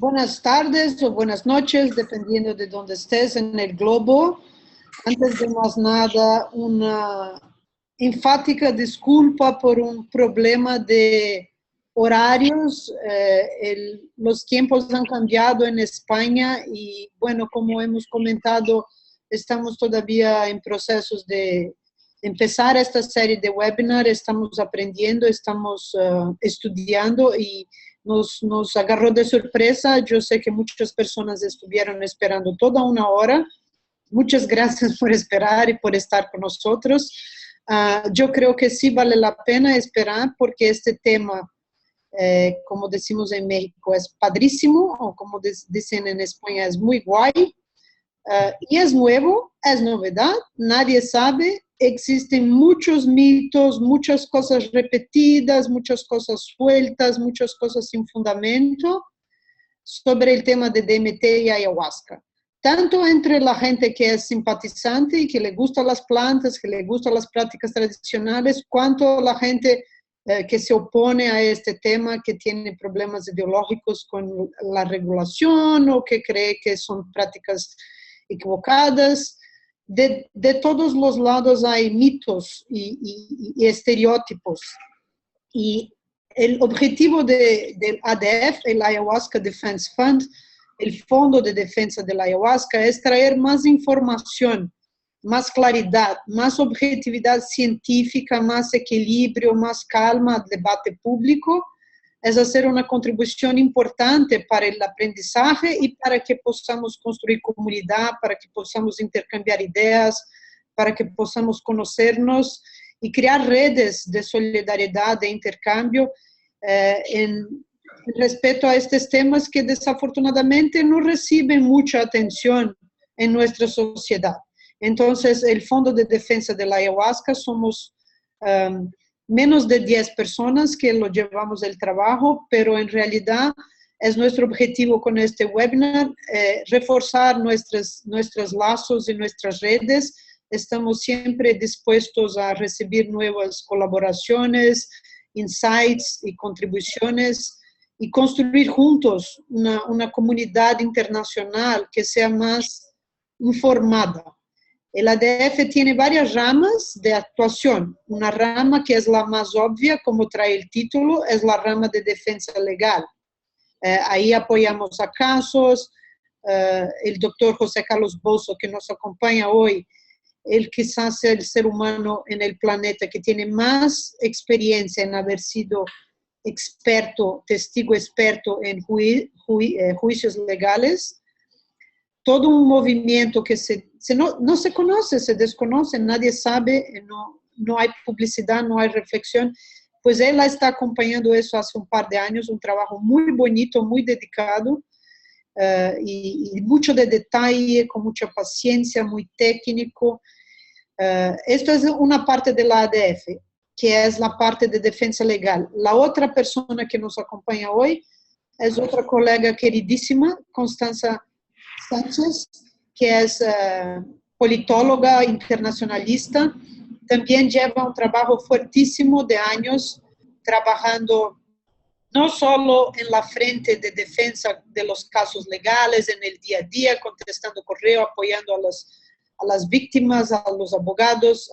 Buenas tardes o buenas noches, dependiendo de dónde estés en el globo. Antes de más nada, una enfática disculpa por un problema de horarios. Los tiempos han cambiado en España y, bueno, como hemos comentado, estamos todavía en procesos de empezar esta serie de webinar. Estamos aprendiendo, estamos estudiando y nos agarró de sorpresa. Yo sé que muchas personas estuvieron esperando toda una hora. Muchas gracias por esperar y por estar con nosotros. Yo creo que sí vale la pena esperar porque este tema, como decimos en México, es padrísimo, o como dicen en España, es muy guay. Y es nuevo, es novedad, nadie sabe. Existen muchos mitos, muchas cosas repetidas, muchas cosas sueltas, muchas cosas sin fundamento sobre el tema de DMT y ayahuasca. Tanto entre la gente que es simpatizante y que le gustan las plantas, que le gustan las prácticas tradicionales, cuanto la gente que se opone a este tema, que tiene problemas ideológicos con la regulación o que cree que son prácticas equivocadas. De todos los lados hay mitos y estereotipos. Y el objetivo del ADF, el Ayahuasca Defense Fund, el Fondo de Defensa de la Ayahuasca, es traer más información, más claridad, más objetividad científica, más equilibrio, más calma al debate público. Es hacer una contribución importante para el aprendizaje y para que podamos construir comunidad, para que podamos intercambiar ideas, para que podamos conocernos y crear redes de solidaridad, de intercambio en respecto a estos temas que desafortunadamente no reciben mucha atención en nuestra sociedad. Entonces, el Fondo de Defensa de la Ayahuasca somos menos de 10 personas que lo llevamos el trabajo, pero en realidad es nuestro objetivo con este webinar reforzar nuestros lazos y nuestras redes. Estamos siempre dispuestos a recibir nuevas colaboraciones, insights y contribuciones y construir juntos una comunidad internacional que sea más informada. El ADF tiene varias ramas de actuación. Una rama que es la más obvia, como trae el título, es la rama de defensa legal. Ahí apoyamos a casos. El doctor José Carlos Bozo, que nos acompaña hoy, él quizás sea el ser humano en el planeta que tiene más experiencia en haber sido experto, testigo experto en juicios legales. Todo un movimiento que no se conoce, se desconoce, nadie sabe, no hay publicidad, no hay reflexión. Pues él está acompañando eso hace un par de años, un trabajo muy bonito, muy dedicado, y mucho de detalle, con mucha paciencia, muy técnico. Esto es una parte de la ADF, que es la parte de defensa legal. La otra persona que nos acompaña hoy es otra colega queridísima, Constanza Sánchez, que es politóloga internacionalista. También lleva un trabajo fuertísimo de años trabajando no solo en la frente de defensa de los casos legales, en el día a día, contestando correo, apoyando a las víctimas, a los abogados,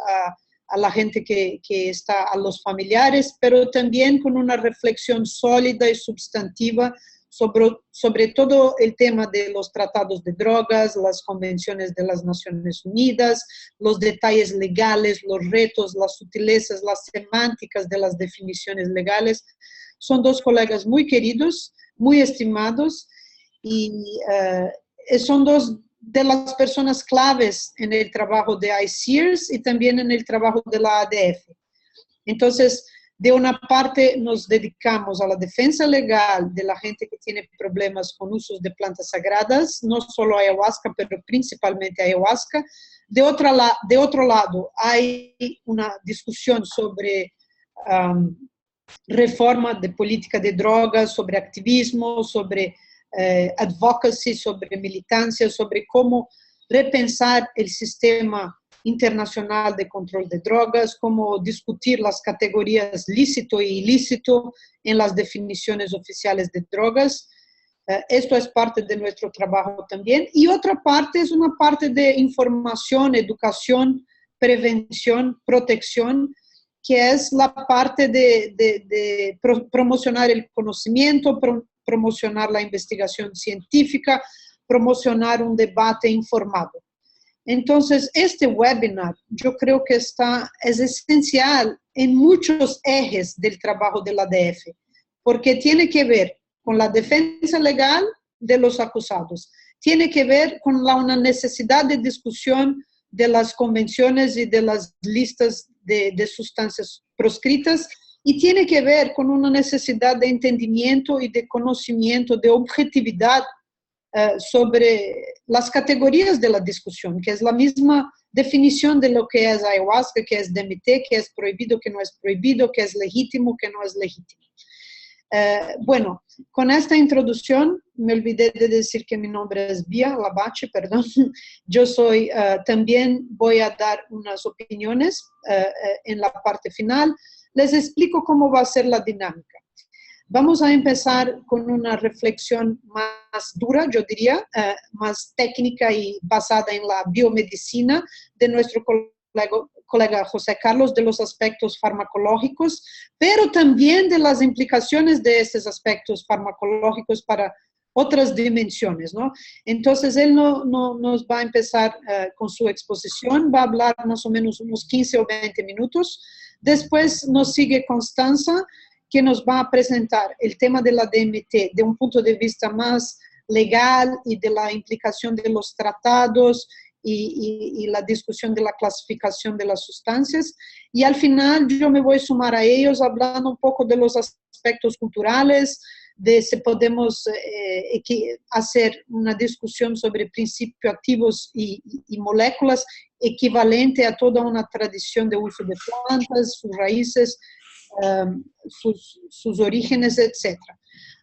a la gente que está, a los familiares, pero también con una reflexión sólida y sustantiva sobre todo el tema de los tratados de drogas, las convenciones de las Naciones Unidas, los detalles legales, los retos, las sutilezas, las semánticas de las definiciones legales. Son dos colegas muy queridos, muy estimados, y son dos de las personas claves en el trabajo de ICEERS y también en el trabajo de la ADF. Entonces, de una parte nos dedicamos a la defensa legal de la gente que tiene problemas con usos de plantas sagradas, no solo ayahuasca, pero principalmente ayahuasca. De otro lado, hay una discusión sobre reforma de política de drogas, sobre activismo, sobre advocacy, sobre militancia, sobre cómo repensar el sistema internacional de control de drogas, cómo discutir las categorías lícito e ilícito en las definiciones oficiales de drogas. Esto es parte de nuestro trabajo también. Y otra parte es una parte de información, educación, prevención, protección, que es la parte de promocionar el conocimiento, promocionar la investigación científica, promocionar un debate informado. Entonces, este webinar yo creo que es esencial en muchos ejes del trabajo de la ADF, porque tiene que ver con la defensa legal de los acusados, tiene que ver con una necesidad de discusión de las convenciones y de las listas de sustancias proscritas, y tiene que ver con una necesidad de entendimiento y de conocimiento, de objetividad sobre las categorías de la discusión, que es la misma definición de lo que es ayahuasca, que es DMT, que es prohibido, que no es prohibido, que es legítimo, que no es legítimo. Bueno, con esta introducción, me olvidé de decir que mi nombre es Bia Labache, perdón. Yo soy, también voy a dar unas opiniones en la parte final. Les explico cómo va a ser la dinámica. Vamos a empezar con una reflexión más dura, yo diría, más técnica y basada en la biomedicina de nuestro colega José Carlos, de los aspectos farmacológicos, pero también de las implicaciones de estos aspectos farmacológicos para otras dimensiones, ¿no? Entonces, él nos va a empezar con su exposición, va a hablar más o menos unos 15 o 20 minutos. Después nos sigue Constanza, que nos va a presentar el tema de la DMT de un punto de vista más legal y de la implicación de los tratados y la discusión de la clasificación de las sustancias. Y al final yo me voy a sumar a ellos hablando un poco de los aspectos culturales, de si podemos hacer una discusión sobre principios activos y moléculas equivalente a toda una tradición de uso de plantas, sus raíces, sus orígenes, etc.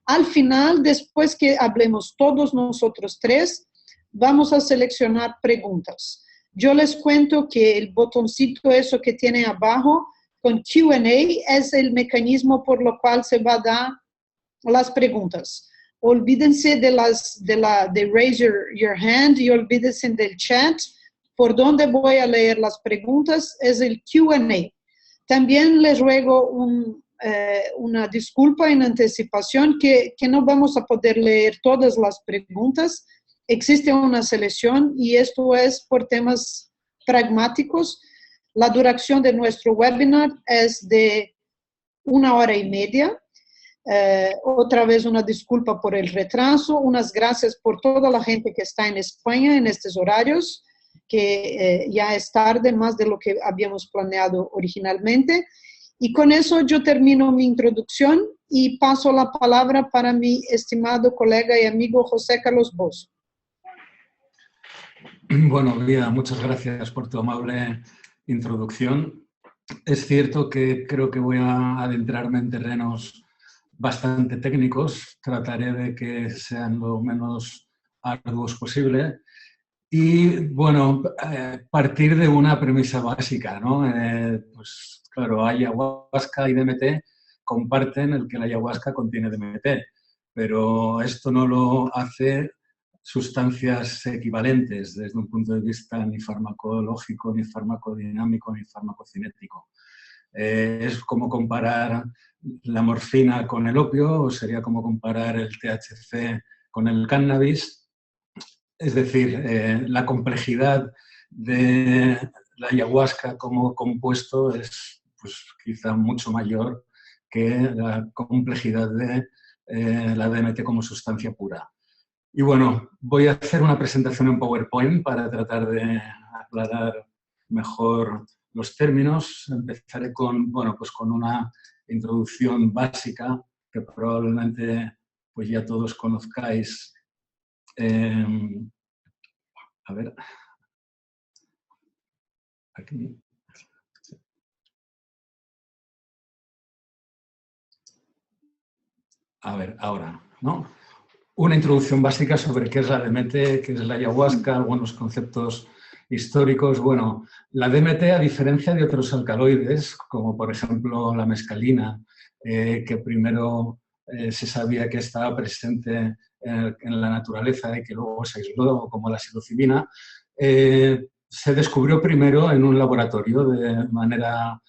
Al final, después que hablemos todos nosotros tres, vamos a seleccionar preguntas. Yo les cuento que el botoncito eso que tiene abajo con Q&A es el mecanismo por lo cual se va a dar las preguntas. Olvídense de raise your hand y olvídense del chat. Por donde voy a leer las preguntas es el Q&A. También les ruego una disculpa en anticipación que no vamos a poder leer todas las preguntas. Existe una selección y esto es por temas pragmáticos. La duración de nuestro webinar es de 1h30. Otra vez una disculpa por el retraso. Unas gracias por toda la gente que está en España en estos horarios, que ya es tarde, más de lo que habíamos planeado originalmente. Y con eso yo termino mi introducción y paso la palabra para mi estimado colega y amigo José Carlos Bozo. Bueno, Bia, muchas gracias por tu amable introducción. Es cierto que creo que voy a adentrarme en terrenos bastante técnicos. Trataré de que sean lo menos arduos posible. Y, bueno, partir de una premisa básica, ¿no? Pues, claro, ayahuasca y DMT comparten el que la ayahuasca contiene DMT, pero esto no lo hace sustancias equivalentes desde un punto de vista ni farmacológico, ni farmacodinámico, ni farmacocinético. Es como comparar la morfina con el opio, o sería como comparar el THC con el cannabis. Es decir, la complejidad de la ayahuasca como compuesto es pues, quizá mucho mayor que la complejidad de la DMT como sustancia pura. Y bueno, voy a hacer una presentación en PowerPoint para tratar de aclarar mejor los términos. Empezaré con, bueno, pues con una introducción básica que probablemente pues ya todos conozcáis. A ver, aquí. A ver, ahora, ¿no? Una introducción básica sobre qué es la DMT, qué es la ayahuasca, algunos conceptos históricos. Bueno, la DMT, a diferencia de otros alcaloides, como por ejemplo la mescalina, que primero se sabía que estaba presente en la naturaleza y que luego se aisló, como la psilocibina, se descubrió primero en un laboratorio de manera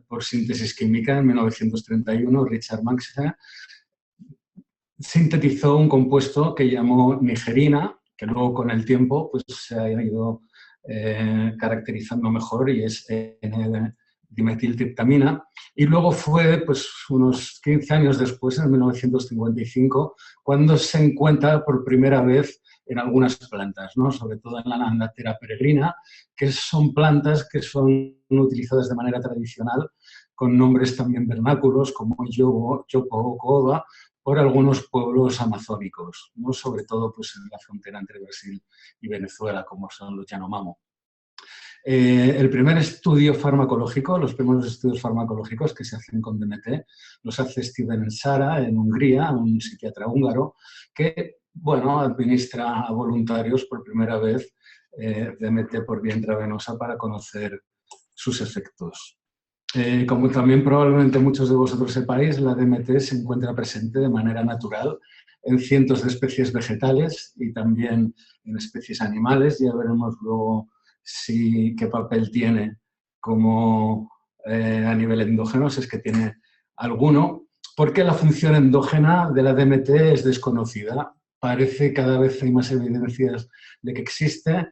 por síntesis química en 1931. Richard Maxwell sintetizó un compuesto que llamó nigerina, que luego con el tiempo pues, se ha ido caracterizando mejor y es N-dimetiltriptamina. Y luego fue pues, unos 15 años después, en 1955, cuando se encuentra por primera vez en algunas plantas, ¿no? Sobre todo en la Nandathera peregrina, que son plantas que son utilizadas de manera tradicional, con nombres también vernáculos como yopo o cooba, por algunos pueblos amazónicos, ¿no? Sobre todo pues, en la frontera entre Brasil y Venezuela, como son los Yanomamo. El primer estudio farmacológico, los primeros estudios farmacológicos que se hacen con DMT, los hace Steven Sara en Hungría, un psiquiatra húngaro, que bueno, administra a voluntarios por primera vez DMT por vía intravenosa para conocer sus efectos. Como también probablemente muchos de vosotros sepáis, la DMT se encuentra presente de manera natural en cientos de especies vegetales y también en especies animales. Ya veremos luego qué papel tiene como a nivel endógeno, si es que tiene alguno, porque la función endógena de la DMT es desconocida. Parece cada vez hay más evidencias de que existe.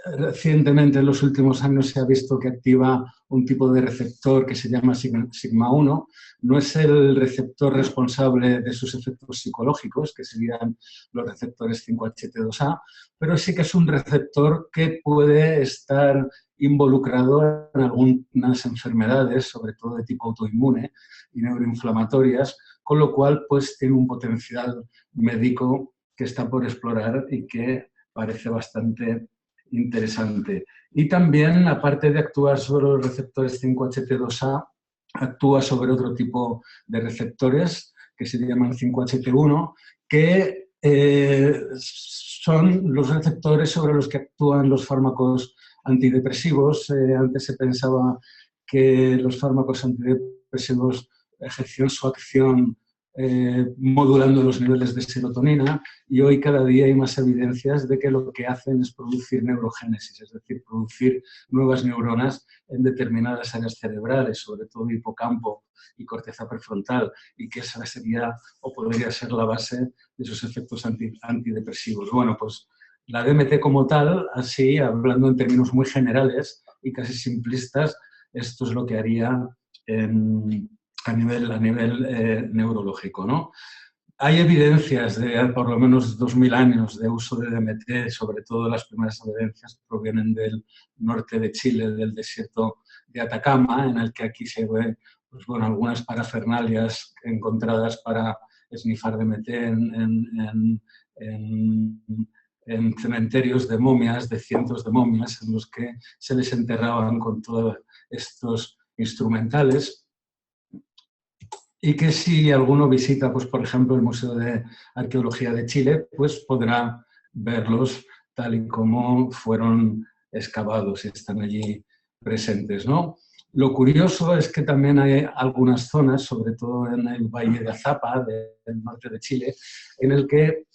Recientemente, en los últimos años, se ha visto que activa un tipo de receptor que se llama sigma-1. No es el receptor responsable de sus efectos psicológicos, que serían los receptores 5-HT2A, pero sí que es un receptor que puede estar involucrado en algunas enfermedades, sobre todo de tipo autoinmune y neuroinflamatorias, con lo cual pues, tiene un potencial médico que está por explorar y que parece bastante interesante. Y también, aparte de actuar sobre los receptores 5-HT2A, actúa sobre otro tipo de receptores que se llaman 5-HT1, que son los receptores sobre los que actúan los fármacos antidepresivos. Antes se pensaba que los fármacos antidepresivos ejercían su acción modulando los niveles de serotonina, y hoy cada día hay más evidencias de que lo que hacen es producir neurogénesis, es decir, producir nuevas neuronas en determinadas áreas cerebrales, sobre todo hipocampo y corteza prefrontal, y que esa sería o podría ser la base de esos efectos antidepresivos. Bueno, pues la DMT como tal, así, hablando en términos muy generales y casi simplistas, esto es lo que haría a nivel neurológico, ¿no? Hay evidencias de por lo menos 2000 años de uso de DMT, sobre todo las primeras evidencias provienen del norte de Chile, del desierto de Atacama, en el que aquí se ve pues, bueno, algunas parafernalias encontradas para esnifar DMT en cementerios de momias, de cientos de momias, en los que se les enterraban con todos estos instrumentales. Y que si alguno visita, pues, por ejemplo, el Museo de Arqueología de Chile, pues podrá verlos tal y como fueron excavados y están allí presentes, ¿no? Lo curioso es que también hay algunas zonas, sobre todo en el Valle de Azapa, del norte de Chile, en el que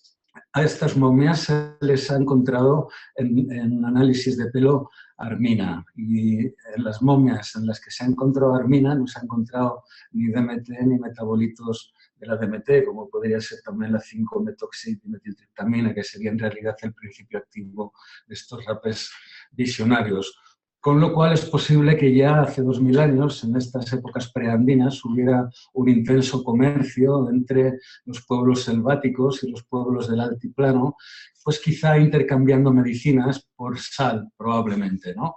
a estas momias se les ha encontrado en análisis de pelo armina, y en las momias en las que se ha encontrado armina no se ha encontrado ni DMT ni metabolitos de la DMT, como podría ser también la 5-metoxydimetiltriptamina, que sería en realidad el principio activo de estos rapés visionarios. Con lo cual es posible que ya hace 2000 años, en estas épocas preandinas, hubiera un intenso comercio entre los pueblos selváticos y los pueblos del altiplano, pues quizá intercambiando medicinas por sal, probablemente, ¿no?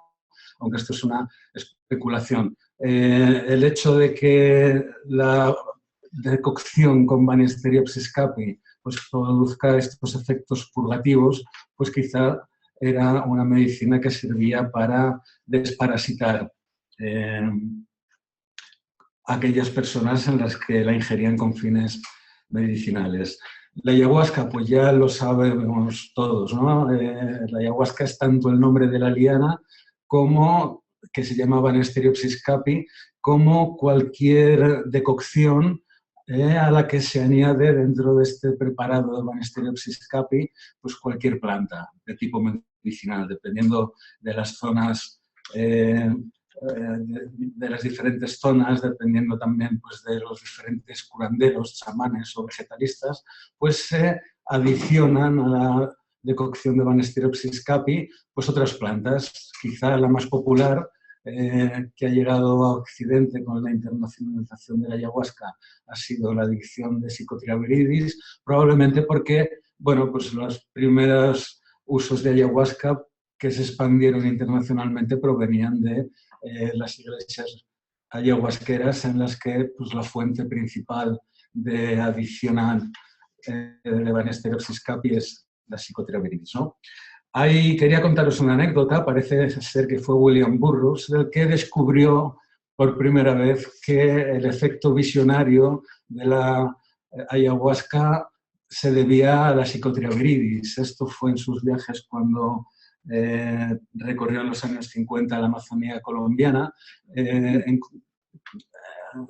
Aunque esto es una especulación. El hecho de que la decocción con Banisteriopsis capi pues produzca estos efectos purgativos, pues quizá era una medicina que servía para desparasitar aquellas personas en las que la ingerían con fines medicinales. La ayahuasca, pues ya lo sabemos todos, ¿no? La ayahuasca es tanto el nombre de la liana como, que se llama Banisteriopsis capi, como cualquier decocción a la que se añade dentro de este preparado de Banisteriopsis capi pues cualquier planta de tipo medicinal, dependiendo de las zonas, de las diferentes zonas, dependiendo también pues, de los diferentes curanderos, chamanes o vegetalistas, pues se adicionan a la decocción de Banisteriopsis capi pues otras plantas. Quizá la más popular que ha llegado a Occidente con la internacionalización de la ayahuasca ha sido la adicción de Psychotria viridis, probablemente porque, bueno, pues los primeros usos de ayahuasca que se expandieron internacionalmente provenían de las iglesias ayahuasqueras en las que pues, la fuente principal de adicionar de Banisteriopsis capi es la Psychotria viridis, ¿no? Ahí quería contaros una anécdota, parece ser que fue William Burroughs el que descubrió por primera vez que el efecto visionario de la ayahuasca se debía a la Psychotria viridis. Esto fue en sus viajes cuando recorrió en los años 50 la Amazonía colombiana.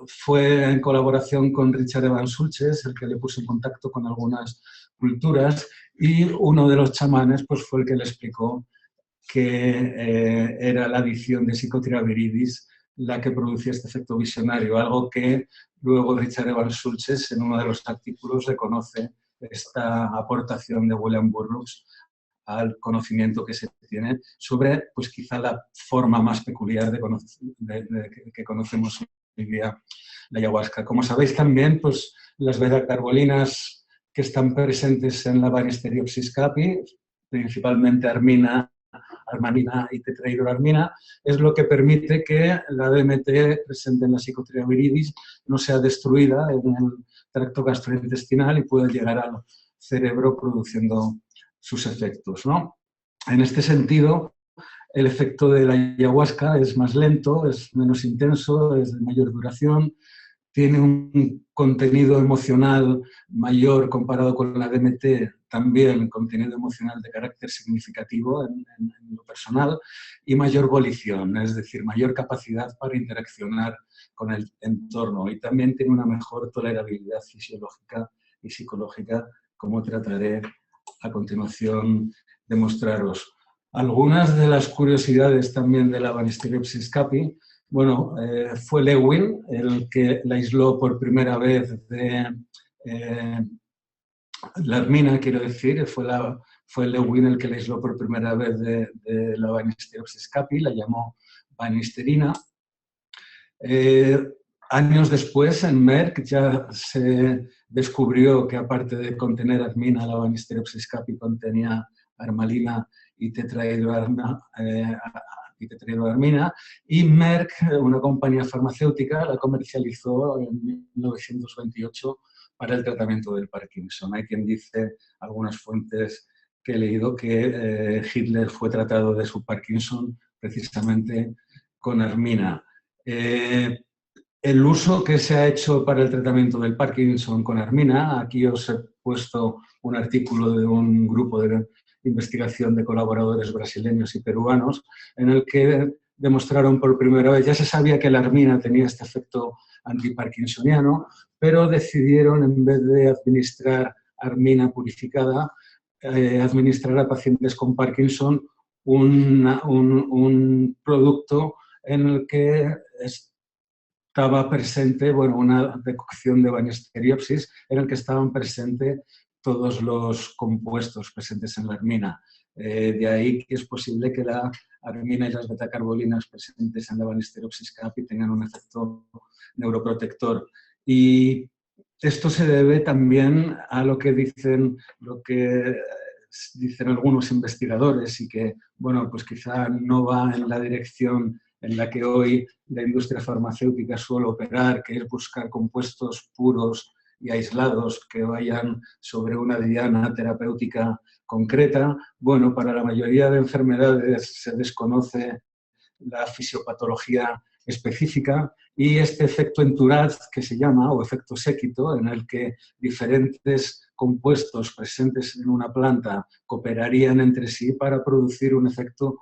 Fue en colaboración con Richard Evans Schultes el que le puso en contacto con algunas culturas y uno de los chamanes pues, fue el que le explicó que era la adición de Psychotria viridis la que producía este efecto visionario, algo que luego Richard Evans Schultes en uno de los artículos reconoce esta aportación de William Burroughs al conocimiento que se tiene sobre, pues quizá la forma más peculiar que conocemos hoy día la ayahuasca. Como sabéis también, pues las beta-carbolinas que están presentes en la Banisteriopsis capi, principalmente armanina y tetrahidroarmina, es lo que permite que la DMT presente en la Psychotria viridis no sea destruida en el tracto gastrointestinal y pueda llegar al cerebro produciendo sus efectos, ¿no? En este sentido, el efecto de la ayahuasca es más lento, es menos intenso, es de mayor duración, tiene un contenido emocional mayor comparado con la DMT, también contenido emocional de carácter significativo en lo personal, y mayor volición, es decir, mayor capacidad para interaccionar con el entorno. Y también tiene una mejor tolerabilidad fisiológica y psicológica, como trataré a continuación de mostraros. Algunas de las curiosidades también de la Banisteriopsis capi. Bueno, fue Lewin el que la aisló por primera vez de la armina, quiero decir, fue Lewin el que la aisló por primera vez de la Banisteriopsis capi, la llamó banisterina. Años después, en Merck, ya se descubrió que aparte de contener armina, la Banisteriopsis capi contenía armalina y tetrahidroarmina, y Merck, una compañía farmacéutica, la comercializó en 1928 para el tratamiento del Parkinson. Hay quien dice, algunas fuentes que he leído, que Hitler fue tratado de su Parkinson precisamente con armina. El uso que se ha hecho para el tratamiento del Parkinson con armina, aquí os he puesto un artículo de un grupo de investigación de colaboradores brasileños y peruanos, en el que demostraron por primera vez, ya se sabía que la armina tenía este efecto antiparkinsoniano, pero decidieron, en vez de administrar armina purificada, administrar a pacientes con Parkinson un producto en el que estaba presente, bueno, una decocción de Banisteriopsis en el que estaban presentes todos los compuestos presentes en la armina. De ahí que es posible que la armina y las betacarbolinas presentes en la Banisteriopsis capi tengan un efecto neuroprotector. Y esto se debe también a lo que dicen algunos investigadores y que, bueno, pues quizá no va en la dirección en la que hoy la industria farmacéutica suele operar, que es buscar compuestos puros y aislados que vayan sobre una diana terapéutica concreta. Bueno, para la mayoría de enfermedades se desconoce la fisiopatología específica y este efecto entourage, que se llama, o efecto séquito, en el que diferentes compuestos presentes en una planta cooperarían entre sí para producir un efecto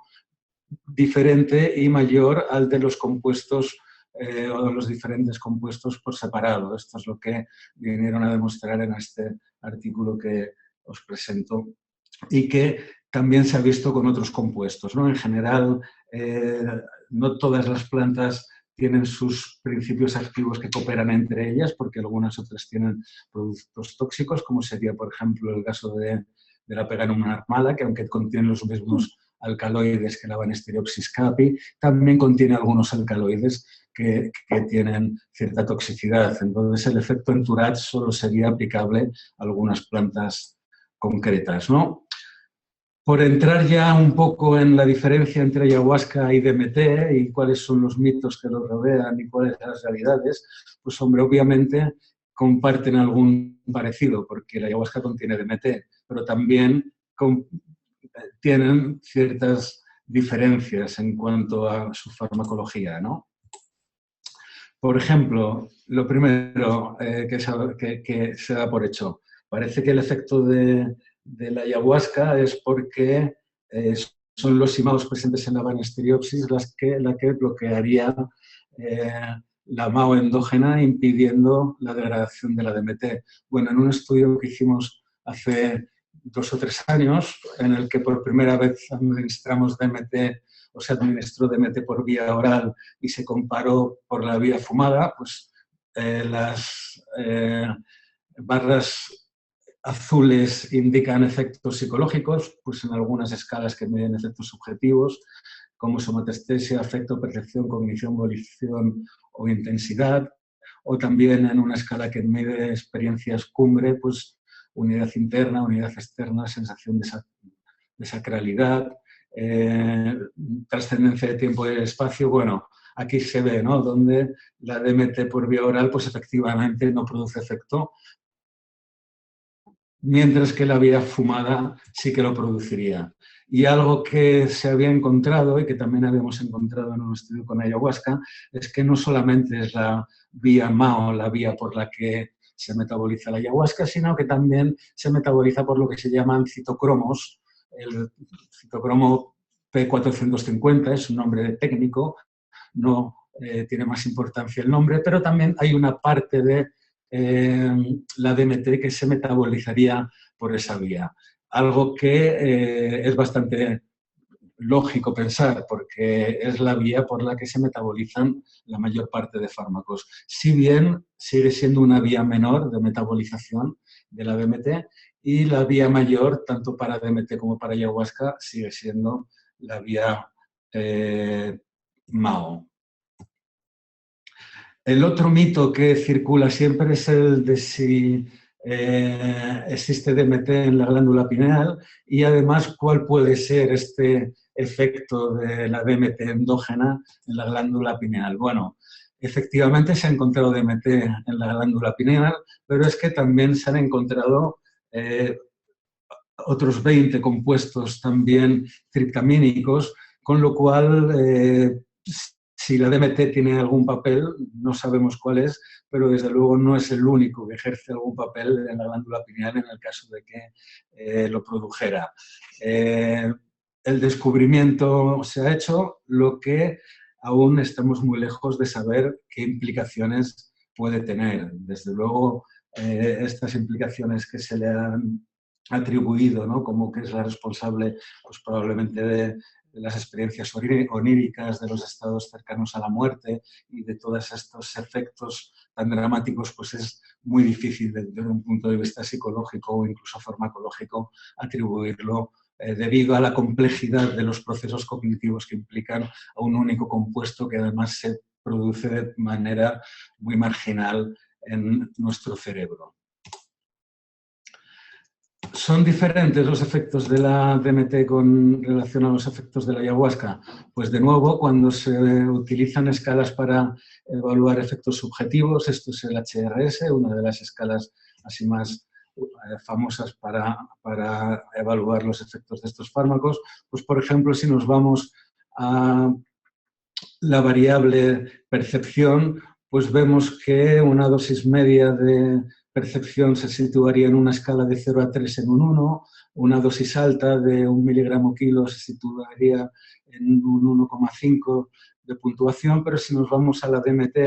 diferente y mayor al de los compuestos o los diferentes compuestos por separado. Esto es lo que vinieron a demostrar en este artículo que os presento y que también se ha visto con otros compuestos, ¿no? En general, no todas las plantas tienen sus principios activos que cooperan entre ellas, porque algunas otras tienen productos tóxicos, como sería, por ejemplo, el caso de la Peganum narmala, que aunque contiene los mismos alcaloides que la Banisteriopsis capi, también contiene algunos alcaloides que tienen cierta toxicidad. Entonces, el efecto entourage solo sería aplicable a algunas plantas concretas, ¿no? Por entrar ya un poco en la diferencia entre ayahuasca y DMT y cuáles son los mitos que lo rodean y cuáles son las realidades, pues hombre, obviamente comparten algún parecido, porque la ayahuasca contiene DMT, pero también tienen ciertas diferencias en cuanto a su farmacología, ¿no? Por ejemplo, lo primero que se da por hecho, parece que el efecto de la ayahuasca es porque son los imados presentes en la Banisteriopsis la que bloquearía la MAO endógena impidiendo la degradación de la DMT. Bueno, en un estudio que hicimos hace 2 o 3 años, en el que por primera vez administramos DMT, o se administró DMT por vía oral y se comparó por la vía fumada, pues las barras azules indican efectos psicológicos, pues en algunas escalas que miden efectos subjetivos, como somatestesia, afecto, percepción, cognición, volición o intensidad, o también en una escala que mide experiencias cumbre, pues unidad interna, unidad externa, sensación de sacralidad, trascendencia de tiempo y espacio. Bueno, aquí se ve, ¿no?, donde la DMT por vía oral pues efectivamente no produce efecto, mientras que la vía fumada sí que lo produciría. Y algo que se había encontrado y que también habíamos encontrado en un estudio con ayahuasca es que no solamente es la vía MAO la vía por la que se metaboliza la ayahuasca, sino que también se metaboliza por lo que se llaman citocromos. El citocromo P450 es un nombre técnico, no tiene más importancia el nombre, pero también hay una parte de la DMT que se metabolizaría por esa vía. Algo que es bastante lógico pensar, porque es la vía por la que se metabolizan la mayor parte de fármacos. Si bien sigue siendo una vía menor de metabolización de la DMT, y la vía mayor, tanto para DMT como para ayahuasca, sigue siendo la vía MAO. El otro mito que circula siempre es el de si existe DMT en la glándula pineal y además cuál puede ser este efecto de la DMT endógena en la glándula pineal. Bueno, efectivamente se ha encontrado DMT en la glándula pineal, pero es que también se han encontrado otros 20 compuestos también triptamínicos, con lo cual si la DMT tiene algún papel, no sabemos cuál es, pero desde luego no es el único que ejerce algún papel en la glándula pineal en el caso de que lo produjera. El descubrimiento se ha hecho, lo que aún estamos muy lejos de saber qué implicaciones puede tener. Desde luego, estas implicaciones que se le han atribuido, ¿no?, como que es la responsable pues, probablemente de las experiencias oníricas, de los estados cercanos a la muerte y de todos estos efectos tan dramáticos, pues es muy difícil desde un punto de vista psicológico o incluso farmacológico atribuirlo debido a la complejidad de los procesos cognitivos que implican a un único compuesto que además se produce de manera muy marginal en nuestro cerebro. ¿Son diferentes los efectos de la DMT con relación a los efectos de la ayahuasca? Pues de nuevo, cuando se utilizan escalas para evaluar efectos subjetivos, esto es el HRS, una de las escalas así más famosas para evaluar los efectos de estos fármacos, pues por ejemplo, si nos vamos a la variable percepción, pues vemos que una dosis media de percepción se situaría en una escala de 0 a 3 en un 1, una dosis alta de 1 miligramo kilo se situaría en un 1,5 de puntuación, pero si nos vamos a la DMT,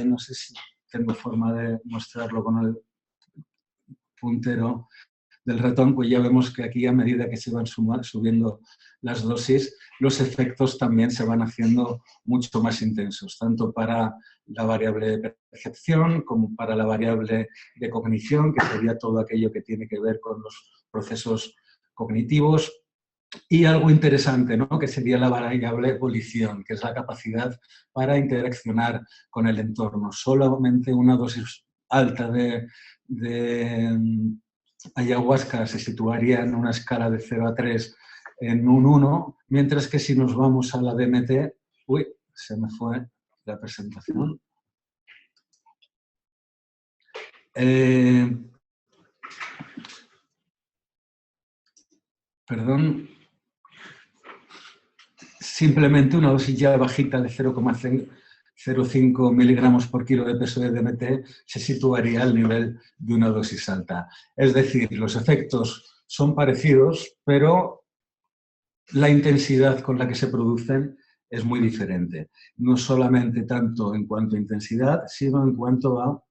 no sé si tengo forma de mostrarlo con el puntero del ratón, pues ya vemos que aquí a medida que se van subiendo las dosis, los efectos también se van haciendo mucho más intensos, tanto para la variable de percepción como para la variable de cognición, que sería todo aquello que tiene que ver con los procesos cognitivos. Y algo interesante, ¿no?, que sería la variable volición, que es la capacidad para interaccionar con el entorno. Solamente una dosis alta de ayahuasca se situaría en una escala de 0 a 3 en un 1, mientras que si nos vamos a la DMT, uy, se me fue la presentación. Perdón. Simplemente una dosis ya bajita de 0,05 miligramos por kilo de peso de DMT se situaría al nivel de una dosis alta. Es decir, los efectos son parecidos, pero la intensidad con la que se producen es muy diferente. No solamente tanto en cuanto a intensidad, sino en cuanto a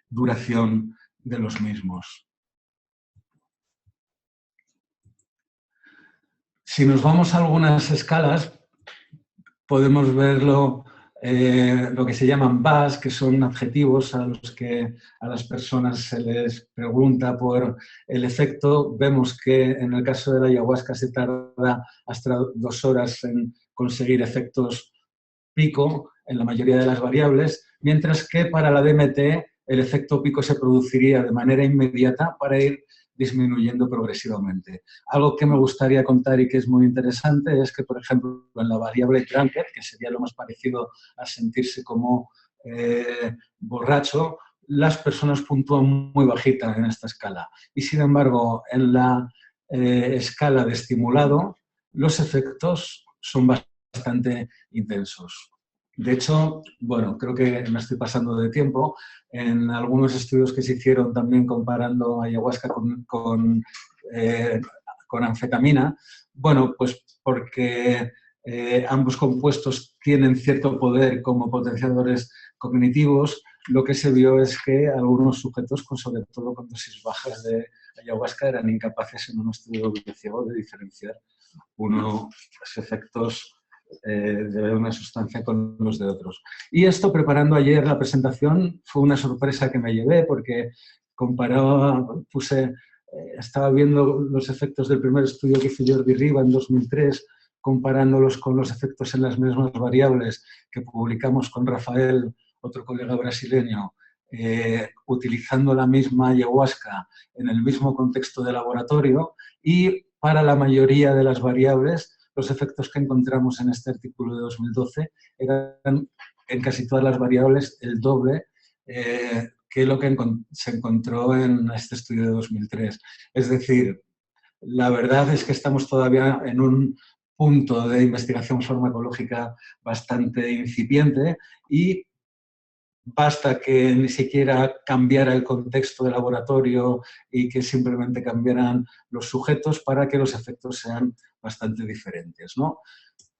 duración de los mismos. Si nos vamos a algunas escalas, podemos verlo, lo que se llaman VAS, que son adjetivos a los que a las personas se les pregunta por el efecto. Vemos que en el caso de la ayahuasca se tarda hasta 2 horas en conseguir efectos pico en la mayoría de las variables, mientras que para la DMT el efecto pico se produciría de manera inmediata para ir disminuyendo progresivamente. Algo que me gustaría contar y que es muy interesante es que, por ejemplo, en la variable Drunkard, que sería lo más parecido a sentirse como borracho, las personas puntúan muy bajita en esta escala. Y, sin embargo, en la escala de estimulado, los efectos son bastante intensos. De hecho, bueno, creo que me estoy pasando de tiempo. En algunos estudios que se hicieron también comparando ayahuasca con anfetamina, bueno, pues porque ambos compuestos tienen cierto poder como potenciadores cognitivos, lo que se vio es que algunos sujetos, sobre todo con dosis bajas de ayahuasca, eran incapaces en un estudio ciego de diferenciar los efectos de una sustancia con los de otros. Y esto, preparando ayer la presentación, fue una sorpresa que me llevé porque estaba viendo los efectos del primer estudio que hizo Jordi Riba en 2003, comparándolos con los efectos en las mismas variables que publicamos con Rafael, otro colega brasileño, utilizando la misma ayahuasca en el mismo contexto de laboratorio, y para la mayoría de las variables los efectos que encontramos en este artículo de 2012 eran en casi todas las variables el doble que lo que se encontró en este estudio de 2003. Es decir, la verdad es que estamos todavía en un punto de investigación farmacológica bastante incipiente y basta que ni siquiera cambiara el contexto de laboratorio y que simplemente cambiaran los sujetos para que los efectos sean bastante diferentes, ¿no?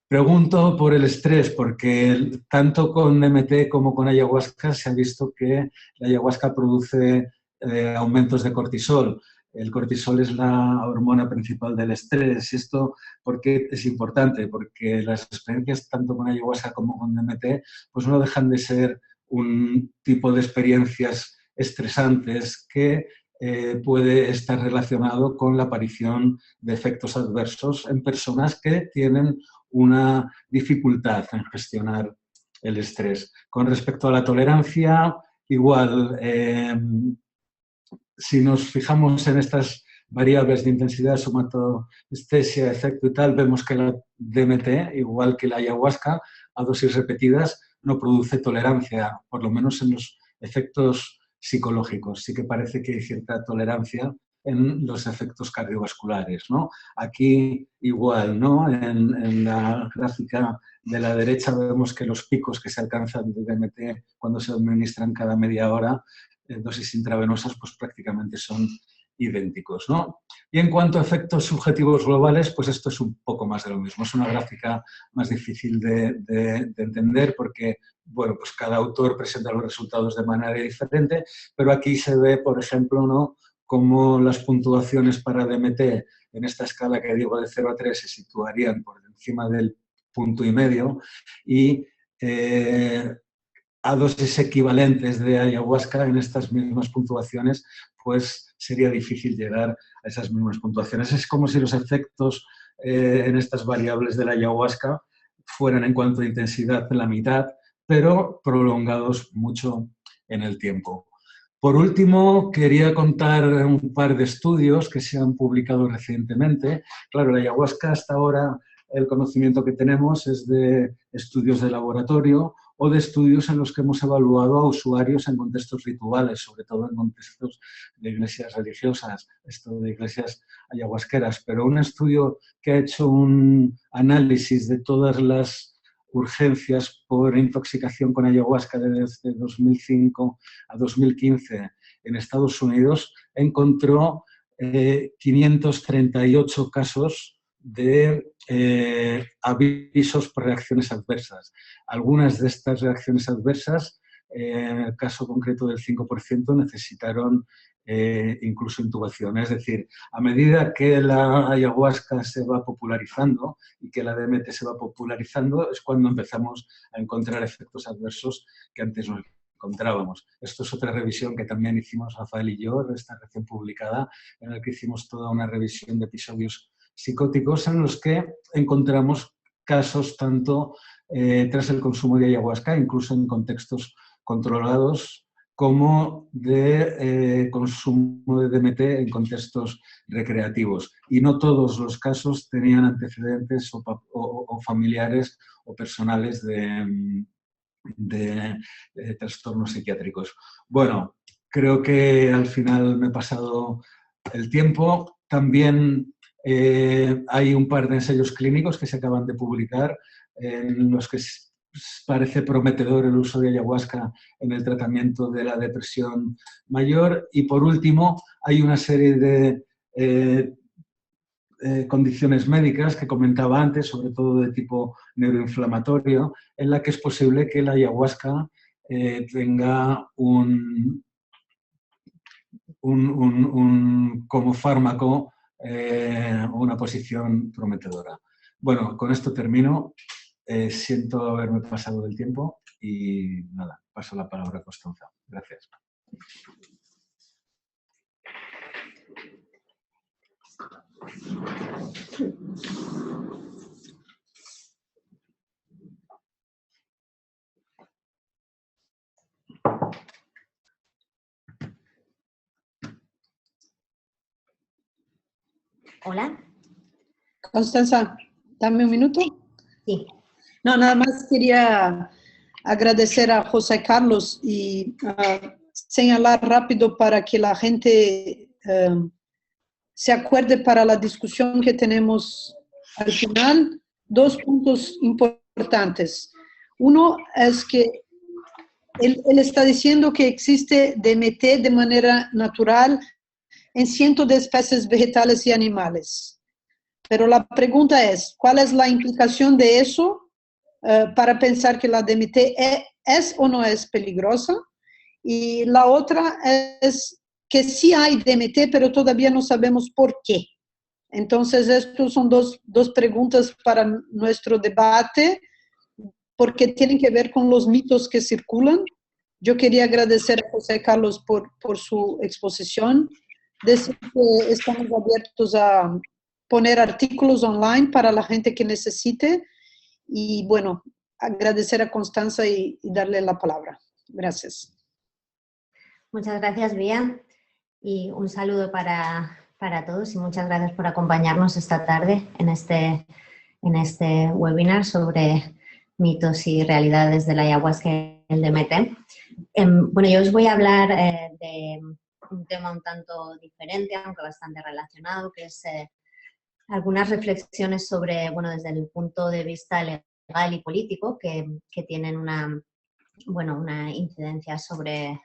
Pregunto por el estrés, porque tanto con DMT como con ayahuasca se ha visto que la ayahuasca produce aumentos de cortisol. El cortisol es la hormona principal del estrés. ¿Y esto por qué es importante? Porque las experiencias tanto con ayahuasca como con DMT pues no dejan de ser un tipo de experiencias estresantes que puede estar relacionado con la aparición de efectos adversos en personas que tienen una dificultad en gestionar el estrés. Con respecto a la tolerancia, igual, si nos fijamos en estas variables de intensidad, somatoestesia, efecto y tal, vemos que la DMT, igual que la ayahuasca, a dosis repetidas no produce tolerancia, por lo menos en los efectos psicológicos. Sí que parece que hay cierta tolerancia en los efectos cardiovasculares, ¿no? Aquí igual, ¿no? En la gráfica de la derecha vemos que los picos que se alcanzan de DMT cuando se administran cada media hora en dosis intravenosas pues prácticamente son idénticos, ¿no? Y en cuanto a efectos subjetivos globales, pues esto es un poco más de lo mismo. Es una gráfica más difícil de entender porque, bueno, pues cada autor presenta los resultados de manera diferente, pero aquí se ve, por ejemplo, ¿no?, cómo las puntuaciones para DMT en esta escala que digo de 0 a 3 se situarían por encima del 1,5 y a dosis equivalentes de ayahuasca en estas mismas puntuaciones, pues sería difícil llegar a esas mismas puntuaciones. Es como si los efectos en estas variables de la ayahuasca fueran en cuanto a intensidad la mitad, pero prolongados mucho en el tiempo. Por último, quería contar un par de estudios que se han publicado recientemente. Claro, la ayahuasca hasta ahora, el conocimiento que tenemos es de estudios de laboratorio o de estudios en los que hemos evaluado a usuarios en contextos rituales, sobre todo en contextos de iglesias religiosas, esto de iglesias ayahuasqueras. Pero un estudio que ha hecho un análisis de todas las urgencias por intoxicación con ayahuasca desde 2005 a 2015 en Estados Unidos, encontró 538 casos de avisos por reacciones adversas. Algunas de estas reacciones adversas, en el caso concreto del 5%, necesitaron incluso intubación. Es decir, a medida que la ayahuasca se va popularizando y que la DMT se va popularizando, es cuando empezamos a encontrar efectos adversos que antes no encontrábamos. Esto es otra revisión que también hicimos Rafael y yo, esta recién publicada, en la que hicimos toda una revisión de episodios psicóticos en los que encontramos casos tanto tras el consumo de ayahuasca, incluso en contextos controlados, como de consumo de DMT en contextos recreativos. Y no todos los casos tenían antecedentes o familiares o personales de trastornos psiquiátricos. Bueno, creo que al final me he pasado el tiempo. También hay un par de ensayos clínicos que se acaban de publicar en los que parece prometedor el uso de ayahuasca en el tratamiento de la depresión mayor. Y por último, hay una serie de condiciones médicas que comentaba antes, sobre todo de tipo neuroinflamatorio, en la que es posible que la ayahuasca tenga como fármaco una posición prometedora. Bueno, con esto termino. Siento haberme pasado del tiempo y nada, paso la palabra a Constanza. Gracias. Hola. Constanza, dame un minuto. Sí. No, nada más quería agradecer a José Carlos y señalar rápido para que la gente se acuerde para la discusión que tenemos al final, dos puntos importantes. Uno es que él está diciendo que existe DMT de manera natural en cientos de especies vegetales y animales. Pero la pregunta es, ¿cuál es la implicación de eso para pensar que la DMT es o no es peligrosa? Y la otra es que sí hay DMT, pero todavía no sabemos por qué. Entonces, estas son dos preguntas para nuestro debate, porque tienen que ver con los mitos que circulan. Yo quería agradecer a José Carlos por su exposición, decir que estamos abiertos a poner artículos online para la gente que necesite y, bueno, agradecer a Constanza y darle la palabra. Gracias. Muchas gracias, Bea, y un saludo para todos y muchas gracias por acompañarnos esta tarde en este webinar sobre mitos y realidades de la ayahuasca y el DMT. Bueno, yo os voy a hablar de un tema un tanto diferente, aunque bastante relacionado, que es algunas reflexiones sobre, bueno, desde el punto de vista legal y político que tienen una incidencia sobre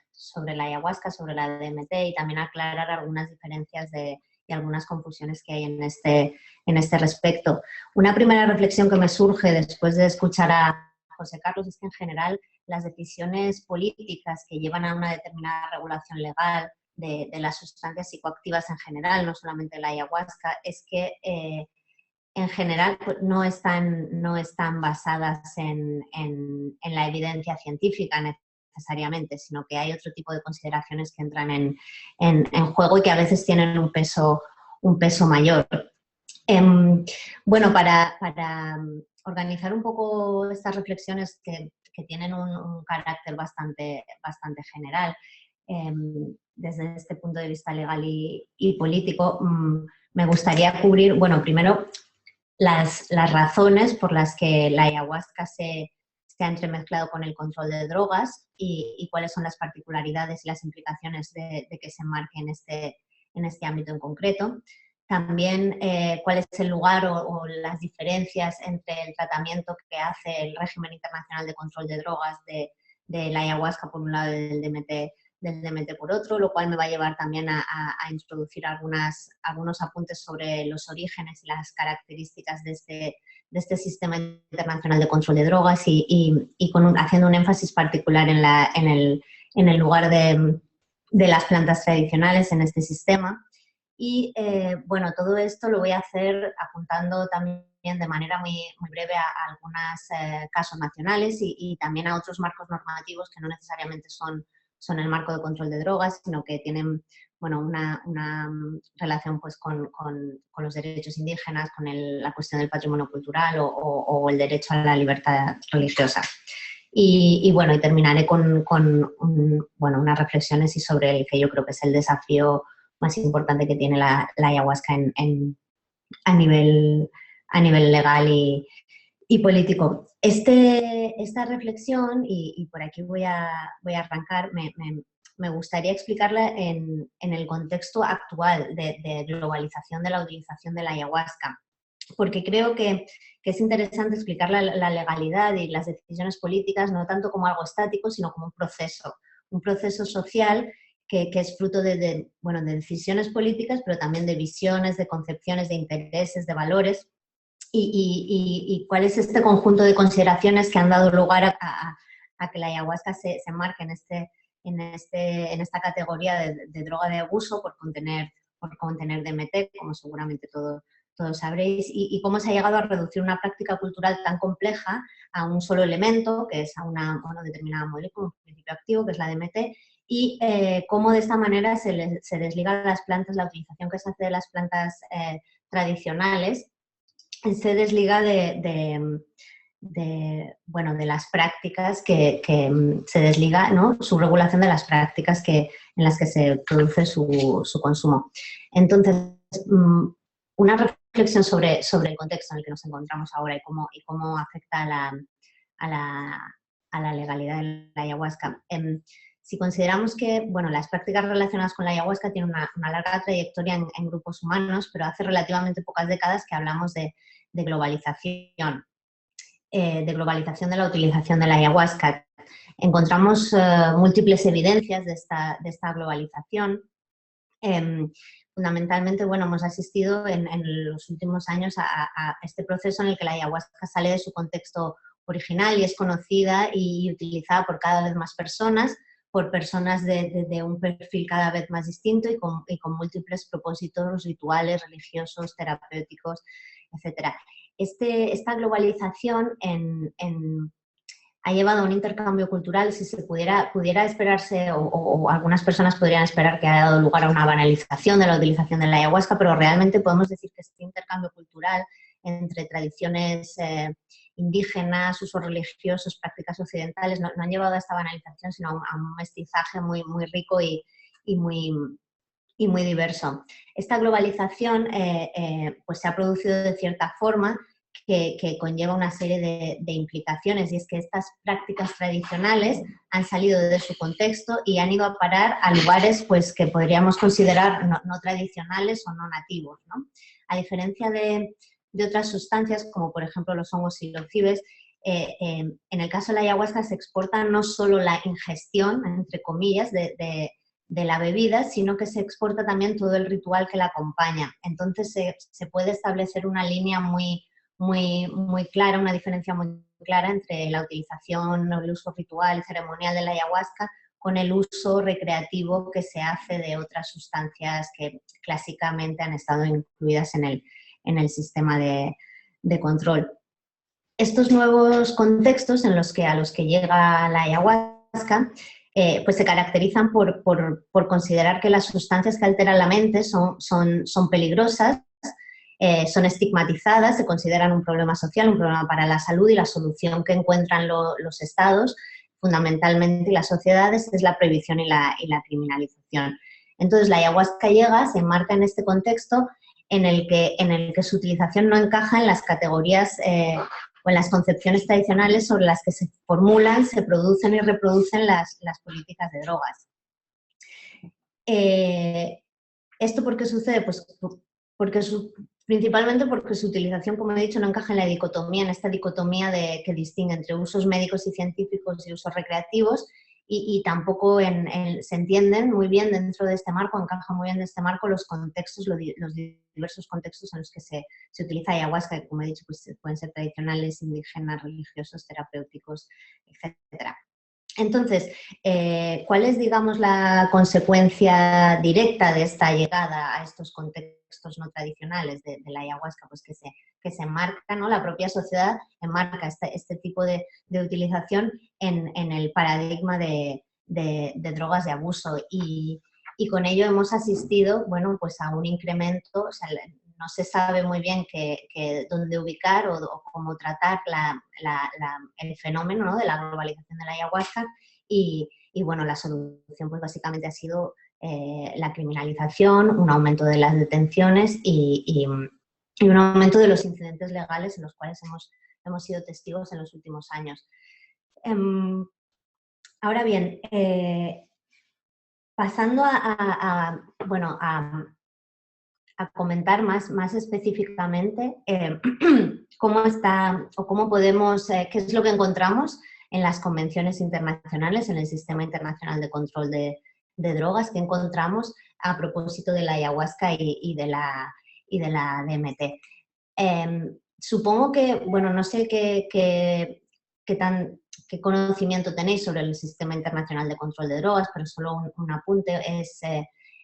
la ayahuasca, sobre la DMT y también aclarar algunas diferencias de algunas confusiones que hay en este respecto. Una primera reflexión que me surge después de escuchar a José Carlos es que en general las decisiones políticas que llevan a una determinada regulación legal de las sustancias psicoactivas en general, no solamente la ayahuasca, es que en general pues, no están basadas en la evidencia científica necesariamente, sino que hay otro tipo de consideraciones que entran en juego y que a veces tienen un peso mayor. Bueno, para organizar un poco estas reflexiones que tienen un carácter bastante general, desde este punto de vista legal y político, me gustaría cubrir, bueno, primero las razones por las que la ayahuasca se ha entremezclado con el control de drogas y cuáles son las particularidades y las implicaciones de que se enmarque en este ámbito en concreto. También cuál es el lugar o las diferencias entre el tratamiento que hace el régimen internacional de control de drogas de la ayahuasca por un lado y del DMT por otro, lo cual me va a llevar también a introducir algunos apuntes sobre los orígenes y las características de este sistema internacional de control de drogas y haciendo un énfasis particular en el lugar de las plantas tradicionales en este sistema. Y bueno, todo esto lo voy a hacer apuntando también de manera muy breve a algunos casos nacionales y también a otros marcos normativos que no necesariamente son el marco de control de drogas, sino que tienen bueno, una relación pues, con los derechos indígenas, con la cuestión del patrimonio cultural o el derecho a la libertad religiosa. Y bueno, y terminaré con unas reflexiones y sobre el que yo creo que es el desafío más importante que tiene la ayahuasca a nivel legal y político. Esta reflexión, y por aquí voy a arrancar, me gustaría explicarla en el contexto actual de globalización de la utilización de la ayahuasca, porque creo que es interesante explicar la legalidad y las decisiones políticas no tanto como algo estático, sino como un proceso social que es fruto de decisiones políticas, pero también de visiones, de concepciones, de intereses, de valores, y cuál es este conjunto de consideraciones que han dado lugar a que la ayahuasca se enmarque en esta categoría de droga de abuso por contener DMT, como seguramente todos sabréis, y cómo se ha llegado a reducir una práctica cultural tan compleja a un solo elemento, que es a una determinada molécula, un principio activo, que es la DMT, y cómo de esta manera se desliga las plantas, la utilización que se hace de las plantas tradicionales, se desliga de las prácticas que se desliga, ¿no? Su regulación de las prácticas en las que se produce su consumo. Entonces, una reflexión sobre el contexto en el que nos encontramos ahora y cómo afecta a la legalidad de la ayahuasca. Si consideramos que las prácticas relacionadas con la ayahuasca tienen una larga trayectoria en grupos humanos, pero hace relativamente pocas décadas que hablamos de globalización. De globalización de la utilización de la ayahuasca. Encontramos múltiples evidencias de esta globalización. Fundamentalmente, hemos asistido en los últimos años a este proceso en el que la ayahuasca sale de su contexto original y es conocida y utilizada por cada vez más personas, por personas de un perfil cada vez más distinto y con múltiples propósitos rituales, religiosos, terapéuticos, etc. Esta globalización ha llevado a un intercambio cultural, si se pudiera esperarse, o algunas personas podrían esperar que haya dado lugar a una banalización de la utilización de la ayahuasca, pero realmente podemos decir que este intercambio cultural entre tradiciones indígenas, usos religiosos, prácticas occidentales, no han llevado a esta banalización, sino a un mestizaje muy rico y muy diverso. Esta globalización se ha producido de cierta forma que conlleva una serie de implicaciones, y es que estas prácticas tradicionales han salido de su contexto y han ido a parar a lugares que podríamos considerar no tradicionales o no nativos, ¿no? A diferencia de otras sustancias, como por ejemplo los hongos psilocibes, en el caso de la ayahuasca se exporta no solo la ingestión, entre comillas, de la bebida, sino que se exporta también todo el ritual que la acompaña. Entonces se puede establecer una línea muy clara, una diferencia muy clara entre la utilización, el uso ritual y ceremonial de la ayahuasca con el uso recreativo que se hace de otras sustancias que clásicamente han estado incluidas en el sistema de control. Estos nuevos contextos a los que llega la ayahuasca pues se caracterizan por considerar que las sustancias que alteran la mente son peligrosas, son estigmatizadas, se consideran un problema social, un problema para la salud, y la solución que encuentran los estados, fundamentalmente, y las sociedades, es la prohibición y la criminalización. Entonces, la ayahuasca se enmarca en este contexto en el que su utilización no encaja en las categorías o en las concepciones tradicionales sobre las que se formulan, se producen y reproducen las políticas de drogas. ¿Esto por qué sucede? Pues principalmente porque su utilización, como he dicho, no encaja en la dicotomía, en esta dicotomía que distingue entre usos médicos y científicos y usos recreativos, y tampoco se entienden muy bien dentro de este marco, encajan muy bien en este marco los contextos, los diversos contextos en los que se utiliza ayahuasca, que, como he dicho, pues pueden ser tradicionales, indígenas, religiosos, terapéuticos, etcétera. Entonces, ¿cuál es, digamos, la consecuencia directa de esta llegada a estos contextos no tradicionales de la ayahuasca? Pues que se enmarca, ¿no? La propia sociedad enmarca este tipo de utilización en el paradigma de drogas de abuso, y con ello hemos asistido, bueno, pues a un incremento. O sea, no se sabe muy bien dónde ubicar o cómo tratar el fenómeno, ¿no?, de la globalización de la ayahuasca, y bueno, la solución pues básicamente ha sido la criminalización, un aumento de las detenciones y un aumento de los incidentes legales en los cuales hemos sido testigos en los últimos años. Ahora bien, pasando a comentar más específicamente cómo está o cómo podemos, qué es lo que encontramos en las convenciones internacionales, en el Sistema Internacional de Control de Drogas, que encontramos a propósito de la ayahuasca y de la DMT. Supongo que, bueno, no sé qué conocimiento tenéis sobre el Sistema Internacional de Control de Drogas, pero solo un apunte es...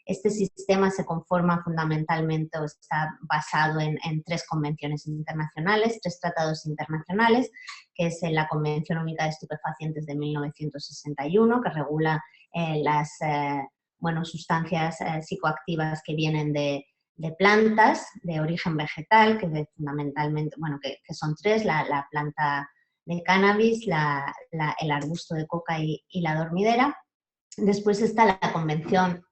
Este sistema se conforma fundamentalmente, o está basado en 3 convenciones internacionales, 3 tratados internacionales, que es la Convención Única de Estupefacientes de 1961, que regula las sustancias psicoactivas que vienen de plantas de origen vegetal, que fundamentalmente, que son 3, la planta de cannabis, el arbusto de coca y la dormidera. Después está la Convención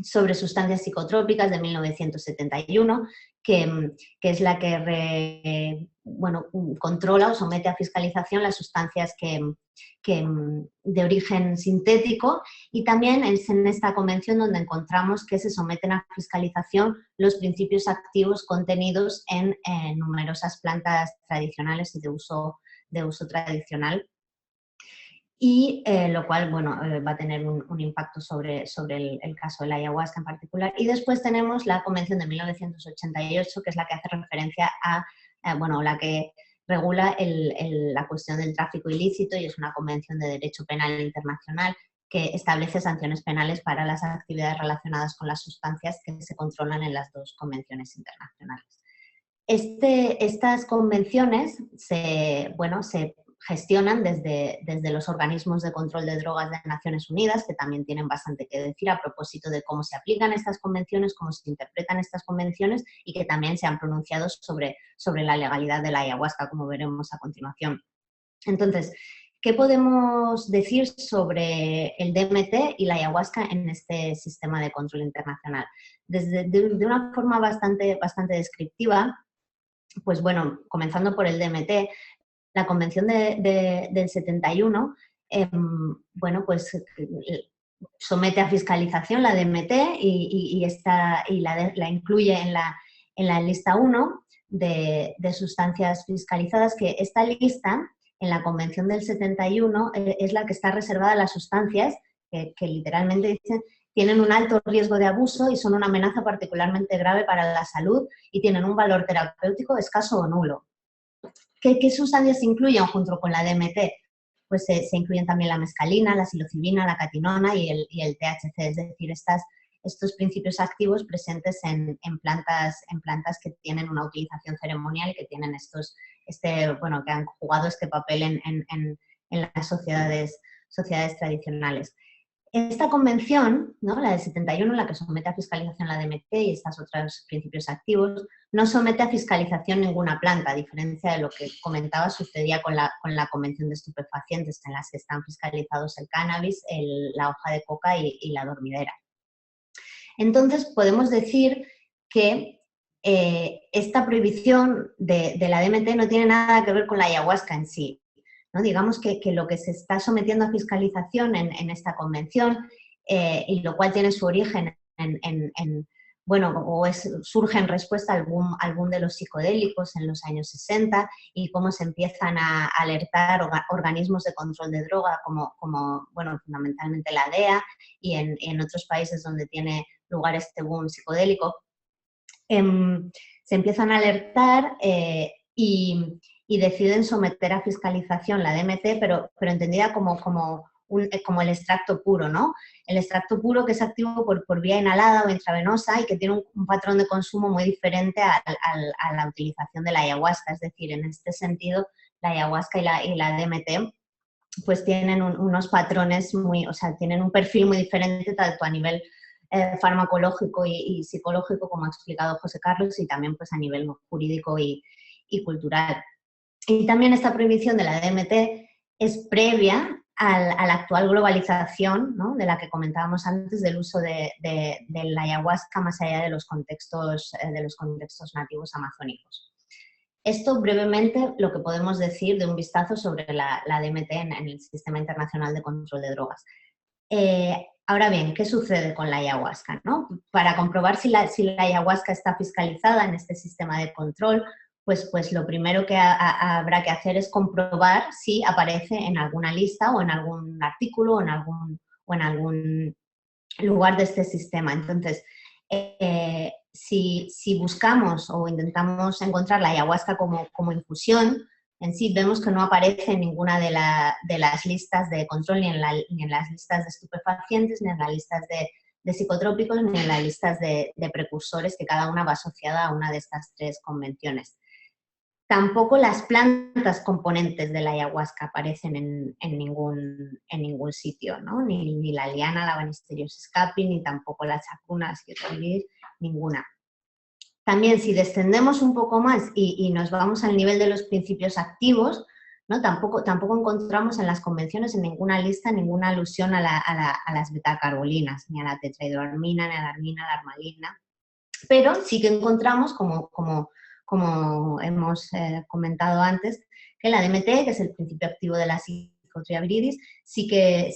sobre sustancias psicotrópicas de 1971, que es la que controla o somete a fiscalización las sustancias de origen sintético, y también es en esta convención donde encontramos que se someten a fiscalización los principios activos contenidos en numerosas plantas tradicionales y de uso tradicional, y lo cual va a tener un impacto sobre el caso de la ayahuasca en particular. Y después tenemos la Convención de 1988, que es la que hace referencia a, la que regula la cuestión del tráfico ilícito, y es una convención de derecho penal internacional que establece sanciones penales para las actividades relacionadas con las sustancias que se controlan en las 2 convenciones internacionales. Estas convenciones se gestionan desde los organismos de control de drogas de Naciones Unidas, que también tienen bastante que decir a propósito de cómo se aplican estas convenciones, cómo se interpretan estas convenciones, y que también se han pronunciado sobre la legalidad de la ayahuasca, como veremos a continuación. Entonces, ¿qué podemos decir sobre el DMT y la ayahuasca en este sistema de control internacional? De una forma bastante descriptiva, pues comenzando por el DMT, la Convención del 71, somete a fiscalización la DMT y la incluye en la lista 1 de sustancias fiscalizadas, que esta lista, en la Convención del 71, es la que está reservada a las sustancias que literalmente dicen tienen un alto riesgo de abuso y son una amenaza particularmente grave para la salud y tienen un valor terapéutico escaso o nulo. ¿Qué sustancias se incluyen junto con la DMT? Pues se incluyen también la mescalina, la psilocibina, la catinona y el THC, es decir, estos principios activos presentes en plantas que tienen una utilización ceremonial y que tienen que han jugado este papel en las sociedades tradicionales. Esta convención, ¿no?, la del 71, la que somete a fiscalización la DMT y estos otros principios activos, no somete a fiscalización ninguna planta, a diferencia de lo que comentaba sucedía con la convención de estupefacientes, en las que están fiscalizados el cannabis, la hoja de coca y la dormidera. Entonces, podemos decir que esta prohibición de la DMT no tiene nada que ver con la ayahuasca en sí, ¿no? Digamos que lo que se está sometiendo a fiscalización en esta convención, y lo cual tiene su origen surge en respuesta al boom de los psicodélicos en los años 60 y cómo se empiezan a alertar organismos de control de droga como fundamentalmente la DEA y en otros países donde tiene lugar este boom psicodélico. Se empiezan a alertar y deciden someter a fiscalización la DMT, pero entendida como el extracto puro, ¿no? El extracto puro que es activo por vía inhalada o intravenosa y que tiene un patrón de consumo muy diferente a la utilización de la ayahuasca. Es decir, en este sentido, la ayahuasca y la DMT pues tienen unos patrones tienen un perfil muy diferente tanto a nivel farmacológico y psicológico, como ha explicado José Carlos, y también pues a nivel jurídico y cultural. Y también esta prohibición de la DMT es previa a la actual globalización, ¿no?, de la que comentábamos antes, del uso de la ayahuasca más allá de los contextos nativos amazónicos. Esto brevemente lo que podemos decir de un vistazo sobre la DMT en el Sistema Internacional de Control de Drogas. Ahora bien, ¿qué sucede con la ayahuasca, ¿no? Para comprobar si la ayahuasca está fiscalizada en este sistema de control, pues lo primero que habrá que hacer es comprobar si aparece en alguna lista o en algún artículo o en algún lugar de este sistema. Entonces, si buscamos o intentamos encontrar la ayahuasca como infusión, en sí vemos que no aparece en ninguna de las listas de control, ni en las listas de estupefacientes, ni en las listas de psicotrópicos, ni en las listas de precursores, que cada una va asociada a una de estas tres convenciones. Tampoco las plantas componentes de la ayahuasca aparecen en ningún sitio, ¿no? Ni la liana, la Banisterius scapi, ni tampoco la chacruna, ninguna. También, si descendemos un poco más y nos vamos al nivel de los principios activos, ¿no?, tampoco encontramos en las convenciones, en ninguna lista, ninguna alusión a las betacarbolinas, ni a la tetrahidroarmina, ni a la armina, la armalina. Pero sí que encontramos, como hemos comentado antes, que la DMT, que es el principio activo de la Psychotria viridis, sí que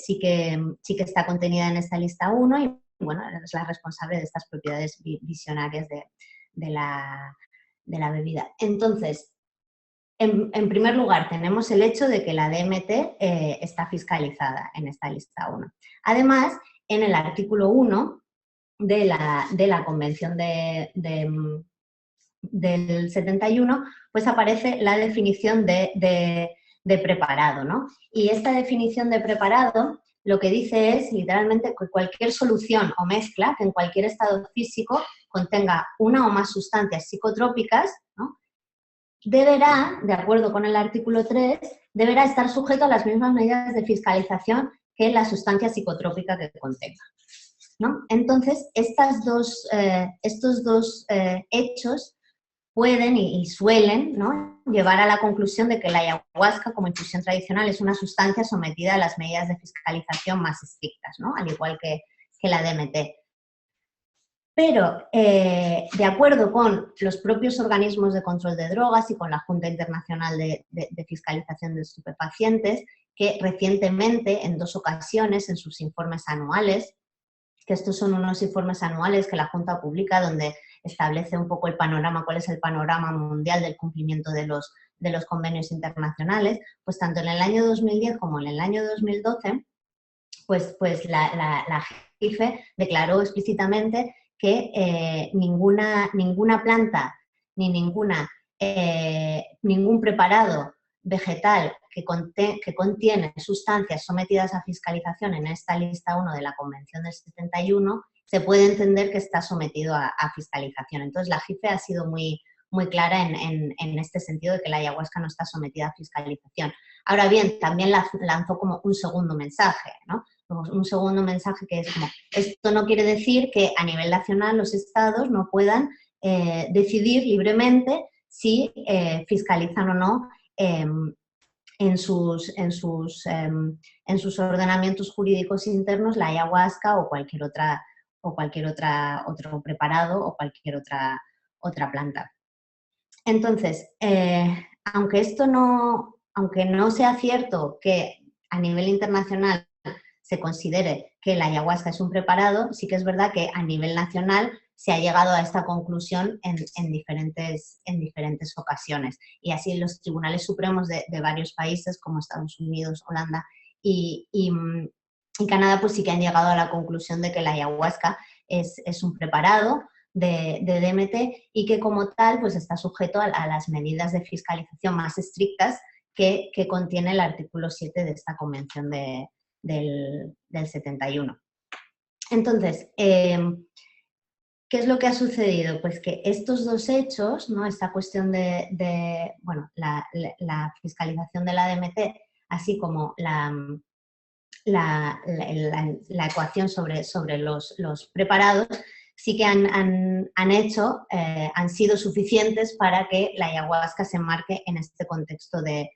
está contenida en esta lista 1 y, bueno, es la responsable de estas propiedades visionarias de la bebida. Entonces, en primer lugar, tenemos el hecho de que la DMT está fiscalizada en esta lista 1. Además, en el artículo 1 de la Convención del 71, pues aparece la definición de preparado, ¿no? Y esta definición de preparado lo que dice es literalmente que cualquier solución o mezcla que en cualquier estado físico contenga una o más sustancias psicotrópicas, ¿no?, deberá, de acuerdo con el artículo 3, deberá estar sujeto a las mismas medidas de fiscalización que la sustancia psicotrópica que contenga, ¿no? Entonces, estos dos hechos pueden y suelen, ¿no?, llevar a la conclusión de que la ayahuasca como infusión tradicional es una sustancia sometida a las medidas de fiscalización más estrictas, ¿no?, al igual que la DMT. Pero, de acuerdo con los propios organismos de control de drogas y con la Junta Internacional de Fiscalización de Estupefacientes, que recientemente, en 2 ocasiones, en sus informes anuales, que estos son unos informes anuales que la Junta publica donde establece un poco el panorama, cuál es el panorama mundial del cumplimiento de los convenios internacionales, pues tanto en el año 2010 como en el año 2012, pues la JIFE declaró explícitamente que ninguna planta ni ningún preparado vegetal que contiene sustancias sometidas a fiscalización en esta lista 1 de la Convención del 71 se puede entender que está sometido a fiscalización. Entonces, la JIFE ha sido muy clara en este sentido de que la ayahuasca no está sometida a fiscalización. Ahora bien, también lanzó como un segundo mensaje, ¿no? Un segundo mensaje que es como, esto no quiere decir que a nivel nacional los estados no puedan decidir libremente si fiscalizan o no en sus ordenamientos jurídicos internos la ayahuasca o cualquier otro preparado o cualquier otra planta. Entonces, aunque no sea cierto que a nivel internacional se considere que la ayahuasca es un preparado, sí que es verdad que a nivel nacional se ha llegado a esta conclusión en diferentes ocasiones. Y así los tribunales supremos de varios países, como Estados Unidos, Holanda y Canadá, pues sí que han llegado a la conclusión de que la ayahuasca es un preparado de DMT y que como tal pues está sujeto a las medidas de fiscalización más estrictas que contiene el artículo 7 de esta convención del 71. Entonces, ¿qué es lo que ha sucedido? Pues que estos dos hechos, ¿no? Esta cuestión de la fiscalización de la DMT, así como la ecuación sobre los preparados, sí que han sido suficientes para que la ayahuasca se enmarque en este contexto de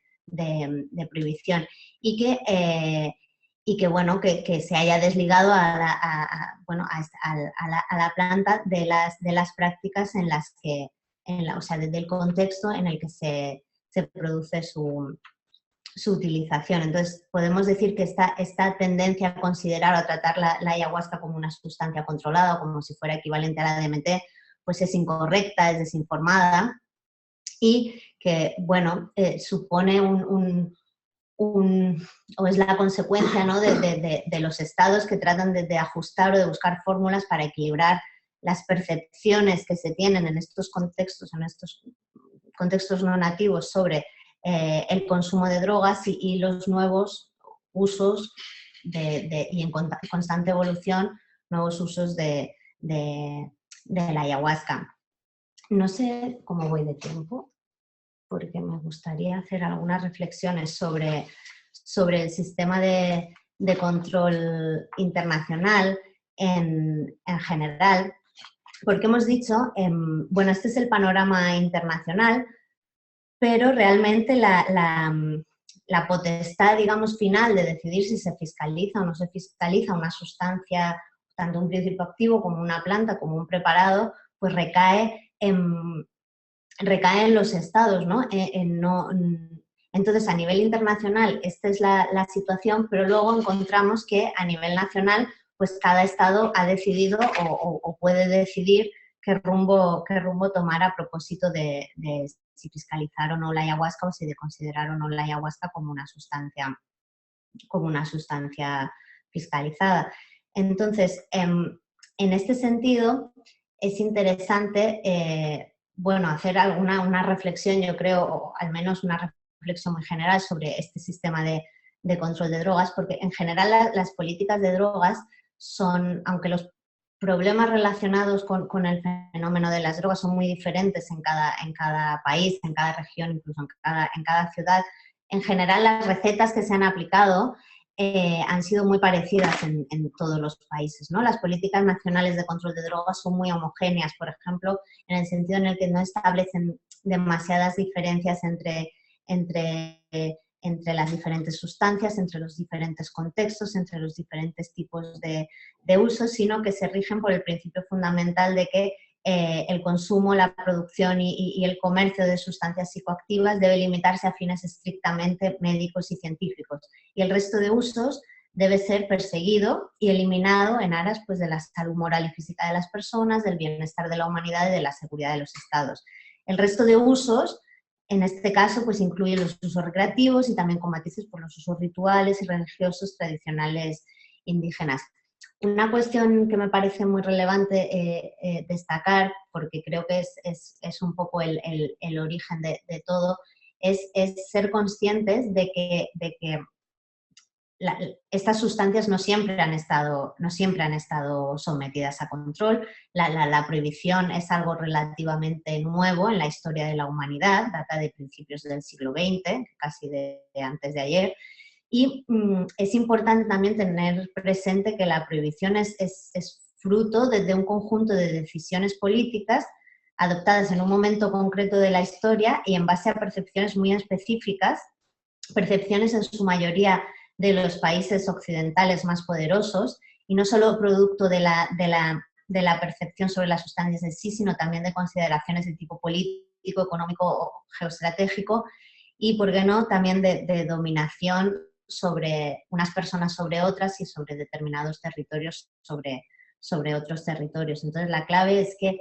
prohibición y que bueno, que se haya desligado a la planta de las prácticas en las que, o sea, del contexto en el que se produce su utilización. Entonces, podemos decir que esta tendencia a considerar o a tratar la ayahuasca como una sustancia controlada o como si fuera equivalente a la DMT, pues es incorrecta, es desinformada y que, bueno, supone o es la consecuencia, ¿no? de los estados que tratan de ajustar o de buscar fórmulas para equilibrar las percepciones que se tienen en estos contextos no nativos sobre el consumo de drogas y los nuevos usos y en constante evolución, nuevos usos de la ayahuasca. No sé cómo voy de tiempo, porque me gustaría hacer algunas reflexiones sobre el sistema de control internacional en general, porque hemos dicho, bueno, este es el panorama internacional, pero realmente la potestad, digamos, final de decidir si se fiscaliza o no se fiscaliza una sustancia, tanto un principio activo como una planta, como un preparado, pues recae en los estados, ¿no? Entonces, a nivel internacional, esta es la situación, pero luego encontramos que a nivel nacional, pues cada estado ha decidido o puede decidir qué rumbo tomar a propósito de si fiscalizar o no la ayahuasca o si de considerar o no la ayahuasca como una sustancia fiscalizada. Entonces, en este sentido, es interesante bueno, hacer una reflexión, yo creo, o al menos una reflexión muy general sobre este sistema de control de drogas, porque en general las políticas de drogas son, aunque los problemas relacionados con el fenómeno de las drogas son muy diferentes en cada país, en cada región, incluso en cada ciudad, en general las recetas que se han aplicado han sido muy parecidas en todos los países, ¿no? Las políticas nacionales de control de drogas son muy homogéneas, por ejemplo, en el sentido en el que no establecen demasiadas diferencias entre las diferentes sustancias, entre los diferentes contextos, entre los diferentes tipos de usos, sino que se rigen por el principio fundamental de que el consumo, la producción y el comercio de sustancias psicoactivas debe limitarse a fines estrictamente médicos y científicos. Y el resto de usos debe ser perseguido y eliminado en aras pues, de la salud moral y física de las personas, del bienestar de la humanidad y de la seguridad de los estados. El resto de usos, en este caso, pues incluye los usos recreativos y también con matices por los usos rituales y religiosos tradicionales indígenas. Una cuestión que me parece muy relevante destacar, porque creo que es un poco el origen de todo, es ser conscientes de que estas sustancias no siempre han estado sometidas a control. La prohibición es algo relativamente nuevo en la historia de la humanidad, data de principios del siglo XX, casi de antes de ayer. Y es importante también tener presente que la prohibición es fruto de un conjunto de decisiones políticas adoptadas en un momento concreto de la historia y en base a percepciones muy específicas, percepciones en su mayoría de los países occidentales más poderosos, y no solo producto de la percepción sobre las sustancias en sí, sino también de consideraciones de tipo político, económico o geoestratégico, y, por qué no, también de dominación sobre unas personas sobre otras y sobre determinados territorios sobre otros territorios. Entonces, la clave es que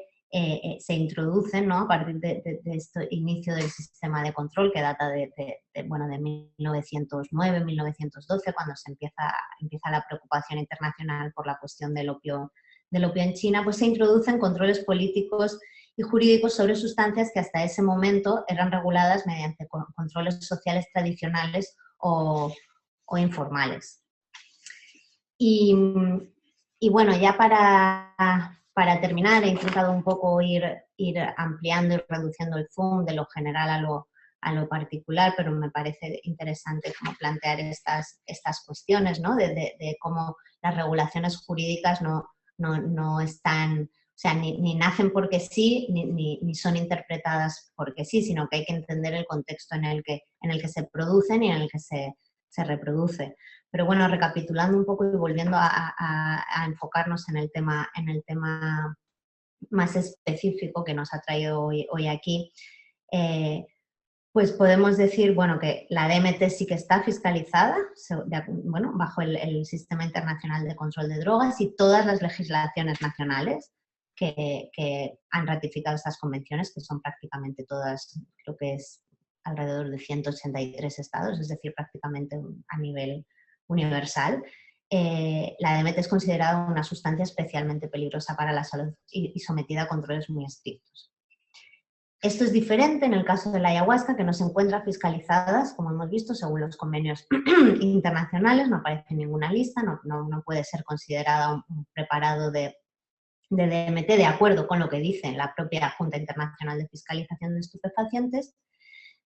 se introducen, ¿no?, a partir de este inicio del sistema de control, que data de 1909, 1912, cuando se empieza la preocupación internacional por la cuestión del opio en China, pues se introducen controles políticos y jurídicos sobre sustancias que hasta ese momento eran reguladas mediante controles sociales tradicionales o informales. Y bueno, ya para terminar, he intentado un poco ir ampliando y reduciendo el zoom de lo general a lo particular, pero me parece interesante como plantear estas cuestiones, ¿no?, de cómo las regulaciones jurídicas no están, o sea, ni nacen porque sí, ni son interpretadas porque sí, sino que hay que entender el contexto en el que se producen y en el que se reproduce. Pero bueno, recapitulando un poco y volviendo a enfocarnos en el tema más específico que nos ha traído hoy aquí, pues podemos decir, bueno, que la DMT sí que está fiscalizada, bueno, bajo el Sistema Internacional de Control de Drogas, y todas las legislaciones nacionales que han ratificado estas convenciones, que son prácticamente todas, creo que es alrededor de 183 estados, es decir, prácticamente a nivel universal. La DMT es considerada una sustancia especialmente peligrosa para la salud y sometida a controles muy estrictos. Esto es diferente en el caso de la ayahuasca, que no se encuentra fiscalizada, como hemos visto, según los convenios internacionales, no aparece en ninguna lista, no puede ser considerada un preparado de DMT de acuerdo con lo que dice la propia Junta Internacional de Fiscalización de Estupefacientes,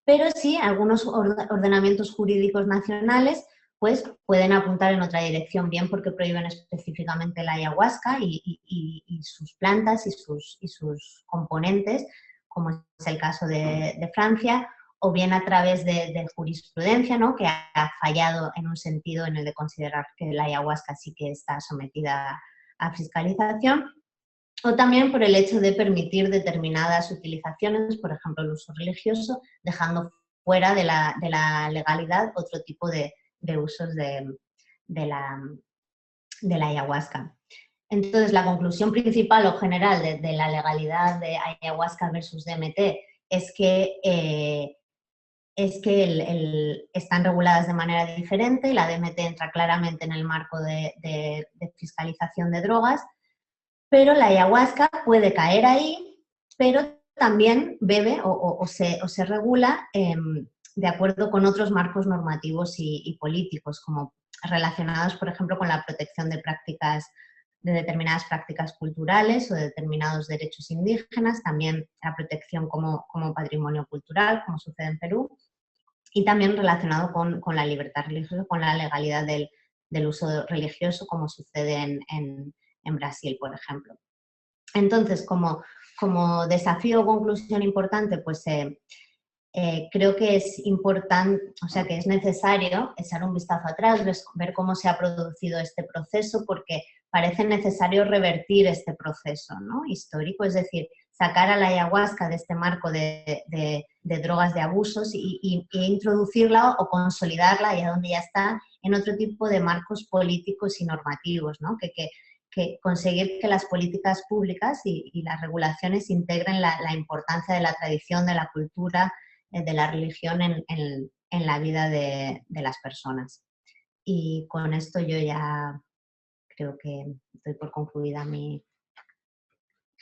pero sí algunos ordenamientos jurídicos nacionales pues pueden apuntar en otra dirección, bien porque prohíben específicamente la ayahuasca y sus plantas y sus componentes, como es el caso de Francia, o bien a través de jurisprudencia, ¿no?, que ha fallado en un sentido en el de considerar que la ayahuasca sí que está sometida a fiscalización, o también por el hecho de permitir determinadas utilizaciones, por ejemplo el uso religioso, dejando fuera de la legalidad otro tipo de usos de la ayahuasca. Entonces, la conclusión principal o general de la legalidad de ayahuasca versus DMT es que están reguladas de manera diferente. La DMT entra claramente en el marco de fiscalización de drogas, pero la ayahuasca puede caer ahí, pero también bebe o se regula de acuerdo con otros marcos normativos y políticos, como relacionados, por ejemplo, con la protección de determinadas prácticas culturales o de determinados derechos indígenas, también la protección como patrimonio cultural, como sucede en Perú, y también relacionado con la libertad religiosa, con la legalidad del uso religioso, como sucede en Brasil, por ejemplo. Entonces, como desafío o conclusión importante, pues creo que es importante, o sea, que es necesario echar un vistazo atrás, ver cómo se ha producido este proceso, porque parece necesario revertir este proceso, ¿no?, histórico, es decir, sacar a la ayahuasca de este marco de drogas de abusos e introducirla o consolidarla allá donde ya está en otro tipo de marcos políticos y normativos, ¿no?, que conseguir que las políticas públicas y las regulaciones integren la importancia de la tradición, de la cultura, de la religión en la vida de las personas. Y con esto yo ya creo que doy por concluida mi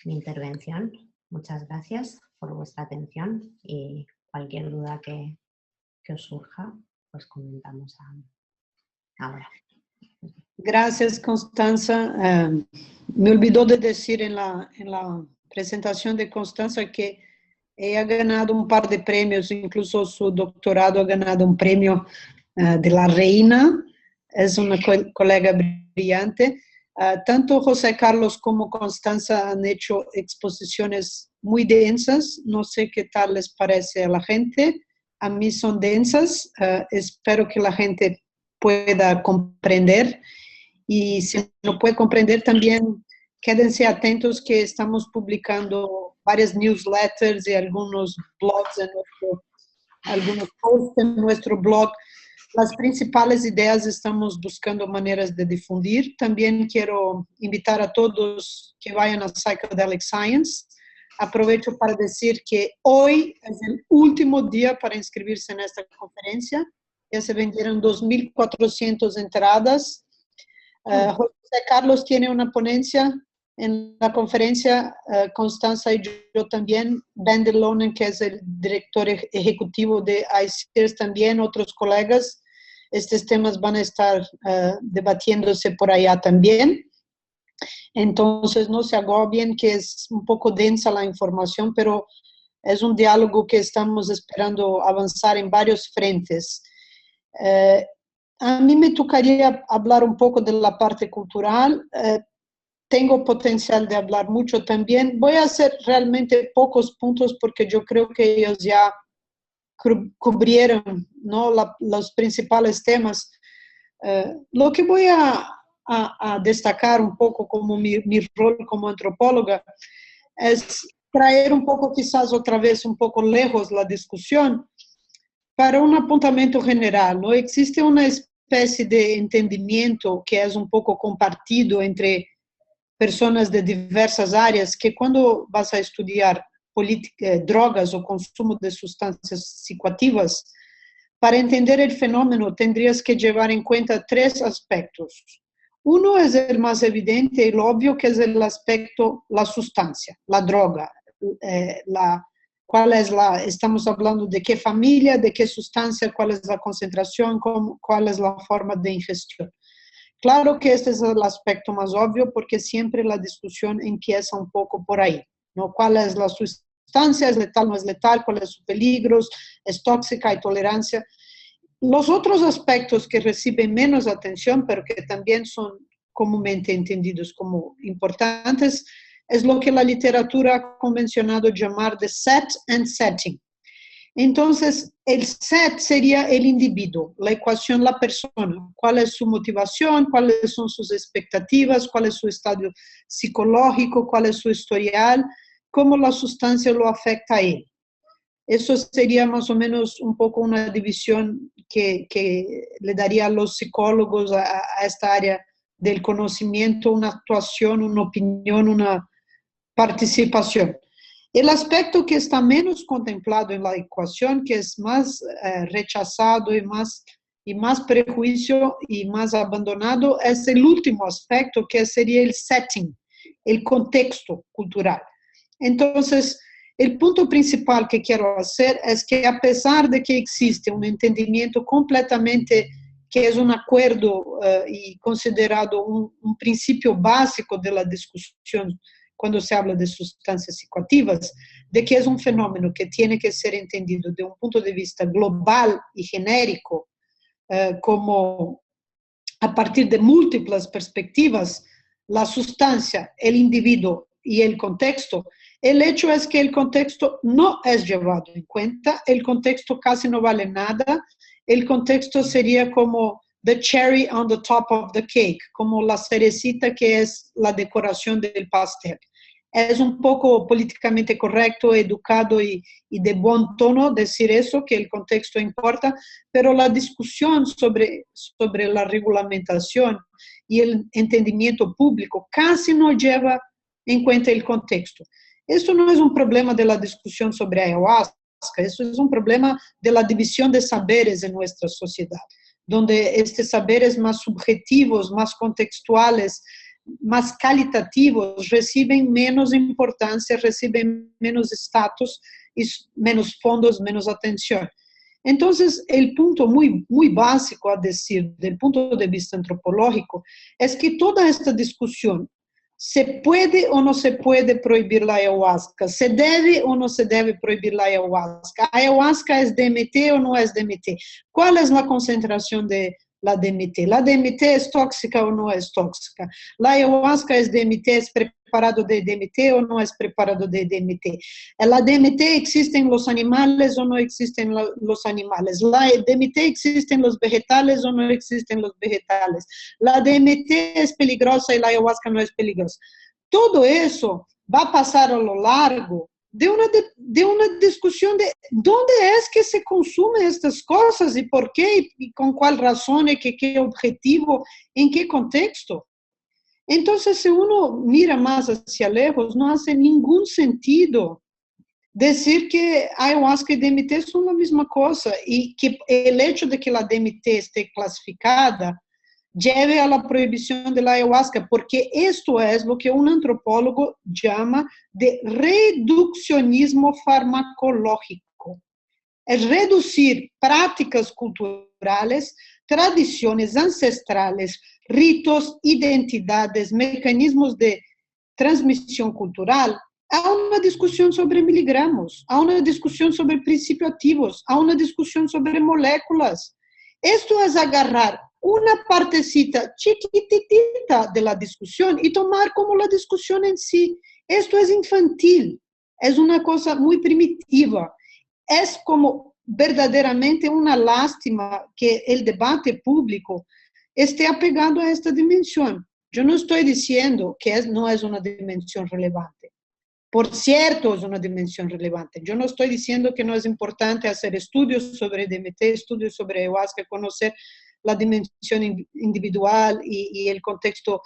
intervención. Muchas gracias por vuestra atención y cualquier duda que os surja, pues comentamos ahora. Gracias, Constanza. Me olvidó de decir en la presentación de Constanza que ella ha ganado un par de premios, incluso su doctorado ha ganado un premio de la Reina. Es una colega brillante. Tanto José Carlos como Constanza han hecho exposiciones muy densas. No sé qué tal les parece a la gente. A mí son densas. Espero que la gente pueda comprender. Y si no puede comprender también, quédense atentos que estamos publicando varias newsletters y algunos blogs, algunos posts en nuestro blog. Las principales ideas estamos buscando maneras de difundir. También quiero invitar a todos que vayan a Psychedelic Science. Aprovecho para decir que hoy es el último día para inscribirse en esta conferencia. Ya se vendieron 2.400 entradas. José Carlos tiene una ponencia en la conferencia, Constanza y yo también, Ben DeLonen, que es el director ejecutivo de ICEERS, también otros colegas. Estos temas van a estar debatiéndose por allá también. Entonces no se agobien, que es un poco densa la información, pero es un diálogo que estamos esperando avanzar en varios frentes. A mí me tocaría hablar un poco de la parte cultural. Tengo potencial de hablar mucho también. Voy a hacer realmente pocos puntos porque yo creo que ellos ya cubrieron, ¿no?, los principales temas. Lo que voy a destacar un poco como mi rol como antropóloga es traer un poco, quizás otra vez un poco lejos la discusión, para un apuntamiento general, ¿no? Existe una especie de entendimiento que es un poco compartido entre personas de diversas áreas, que cuando vas a estudiar drogas o consumo de sustancias psicoactivas, para entender el fenómeno tendrías que llevar en cuenta tres aspectos. Uno es el más evidente, el obvio, que es el aspecto, la sustancia, la droga, estamos hablando de qué familia, de qué sustancia, cuál es la concentración, cuál es la forma de ingestión. Claro que este es el aspecto más obvio porque siempre la discusión empieza un poco por ahí, ¿no? ¿Cuál es la sustancia? ¿Es letal, no es letal? ¿Cuáles son sus peligros? ¿Es tóxica? ¿Hay tolerancia? Los otros aspectos que reciben menos atención, pero que también son comúnmente entendidos como importantes, es lo que la literatura ha convencionado llamar de set and setting. Entonces, el set sería el individuo, la ecuación, la persona. ¿Cuál es su motivación? ¿Cuáles son sus expectativas? ¿Cuál es su estado psicológico? ¿Cuál es su historial? ¿Cómo la sustancia lo afecta a él? Eso sería más o menos un poco una división que le daría a los psicólogos a esta área del conocimiento, una actuación, una opinión, una participación. El aspecto que está menos contemplado en la ecuación, que es más rechazado y más prejuicio y más abandonado, es el último aspecto, que sería el setting, el contexto cultural. Entonces, el punto principal que quiero hacer es que a pesar de que existe un entendimiento completamente que es un acuerdo y considerado un principio básico de la discusión cuando se habla de sustancias psicoactivas, de que es un fenómeno que tiene que ser entendido de un punto de vista global y genérico, como a partir de múltiples perspectivas, la sustancia, el individuo y el contexto. El hecho es que el contexto no es llevado en cuenta, el contexto casi no vale nada, el contexto sería como the cherry on the top of the cake, como la cerecita que es la decoración del pastel. Es un poco políticamente correcto, educado y de buen tono decir eso, que el contexto importa, pero la discusión sobre la regulamentación y el entendimiento público casi no lleva en cuenta el contexto. Esto no es un problema de la discusión sobre ayahuasca, eso es un problema de la división de saberes en nuestra sociedad. donde estos saberes más subjetivos, más contextuales, más calitativos, reciben menos importancia, reciben menos estatus y menos fondos, menos atención. Entonces, el punto muy básico a decir, del punto de vista antropológico, es que toda esta discusión, ¿se puede o no se puede prohibir la ayahuasca? ¿Se debe o no se debe prohibir la ayahuasca? ¿Ayahuasca es DMT o no es DMT? ¿Cuál es la concentración de la DMT? ¿La DMT es tóxica o no es tóxica? ¿La ayahuasca es DMT, es preparado de DMT o no es preparado de DMT? ¿La DMT existe en los animales o no existe en los animales? ¿La DMT existe en los vegetales o no existe en los vegetales? ¿La DMT es peligrosa y la ayahuasca no es peligrosa? Todo eso va a pasar a lo largo de una discusión de dónde es que se consumen estas cosas y por qué y con cuál razón y qué objetivo, en qué contexto. Entonces, si uno mira más hacia lejos, no hace ningún sentido decir que ayahuasca y DMT son la misma cosa y que el hecho de que la DMT esté clasificada lleve a la prohibición de la ayahuasca, porque esto es lo que un antropólogo llama de reduccionismo farmacológico. Es reducir prácticas culturales, tradiciones ancestrales, ritos, identidades, mecanismos de transmisión cultural a una discusión sobre miligramos, a una discusión sobre principios activos, a una discusión sobre moléculas. Esto es agarrar una partecita chiquitita de la discusión y tomar como la discusión en sí. Esto es infantil, es una cosa muy primitiva. Es como verdaderamente una lástima que el debate público esté apegado a esta dimensión. Yo no estoy diciendo que no es una dimensión relevante. Por cierto, es una dimensión relevante. Yo no estoy diciendo que no es importante hacer estudios sobre DMT, estudios sobre ayahuasca, conocer la dimensión individual y el contexto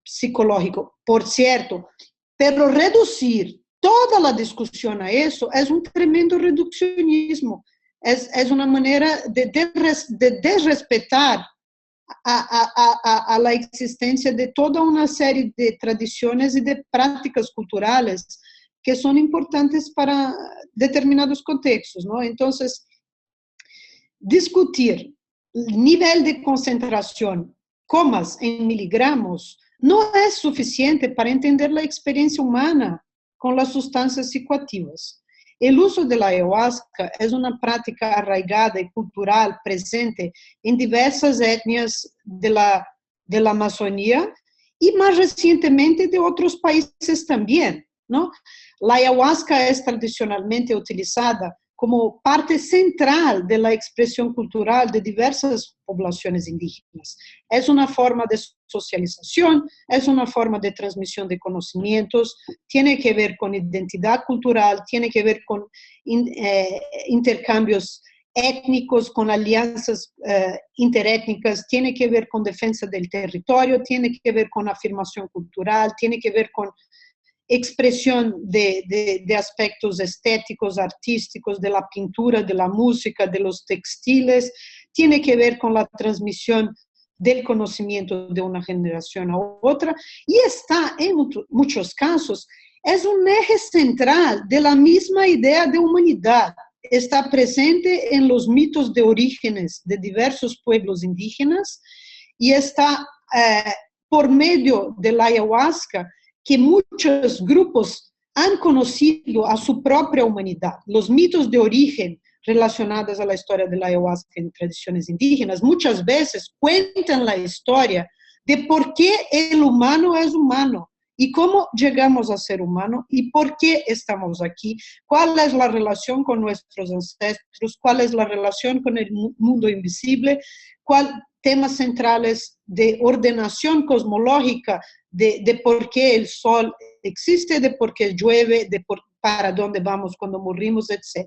psicológico, por cierto, pero reducir toda la discusión a eso es un tremendo reduccionismo, es una manera de desrespetar a la existencia de toda una serie de tradiciones y de prácticas culturales que son importantes para determinados contextos, ¿no? Entonces, discutir nivel de concentración, comas en miligramos, no es suficiente para entender la experiencia humana con las sustancias psicoactivas. El uso de la ayahuasca es una práctica arraigada y cultural presente en diversas etnias de la Amazonía y más recientemente de otros países también, ¿no? La ayahuasca es tradicionalmente utilizada como parte central de la expresión cultural de diversas poblaciones indígenas. Es una forma de socialización, es una forma de transmisión de conocimientos, tiene que ver con identidad cultural, tiene que ver con intercambios étnicos, con alianzas interétnicas, tiene que ver con defensa del territorio, tiene que ver con afirmación cultural, tiene que ver con expresión de aspectos estéticos, artísticos, de la pintura, de la música, de los textiles, tiene que ver con la transmisión del conocimiento de una generación a otra, y está, en muchos casos, es un eje central de la misma idea de humanidad. Está presente en los mitos de orígenes de diversos pueblos indígenas y está por medio de la ayahuasca que muchos grupos han conocido a su propia humanidad. Los mitos de origen relacionados a la historia de la ayahuasca en tradiciones indígenas muchas veces cuentan la historia de por qué el humano es humano y cómo llegamos a ser humano y por qué estamos aquí, cuál es la relación con nuestros ancestros, cuál es la relación con el mundo invisible, temas centrales de ordenación cosmológica, de por qué el sol existe, de por qué llueve, para dónde vamos cuando morimos, etc.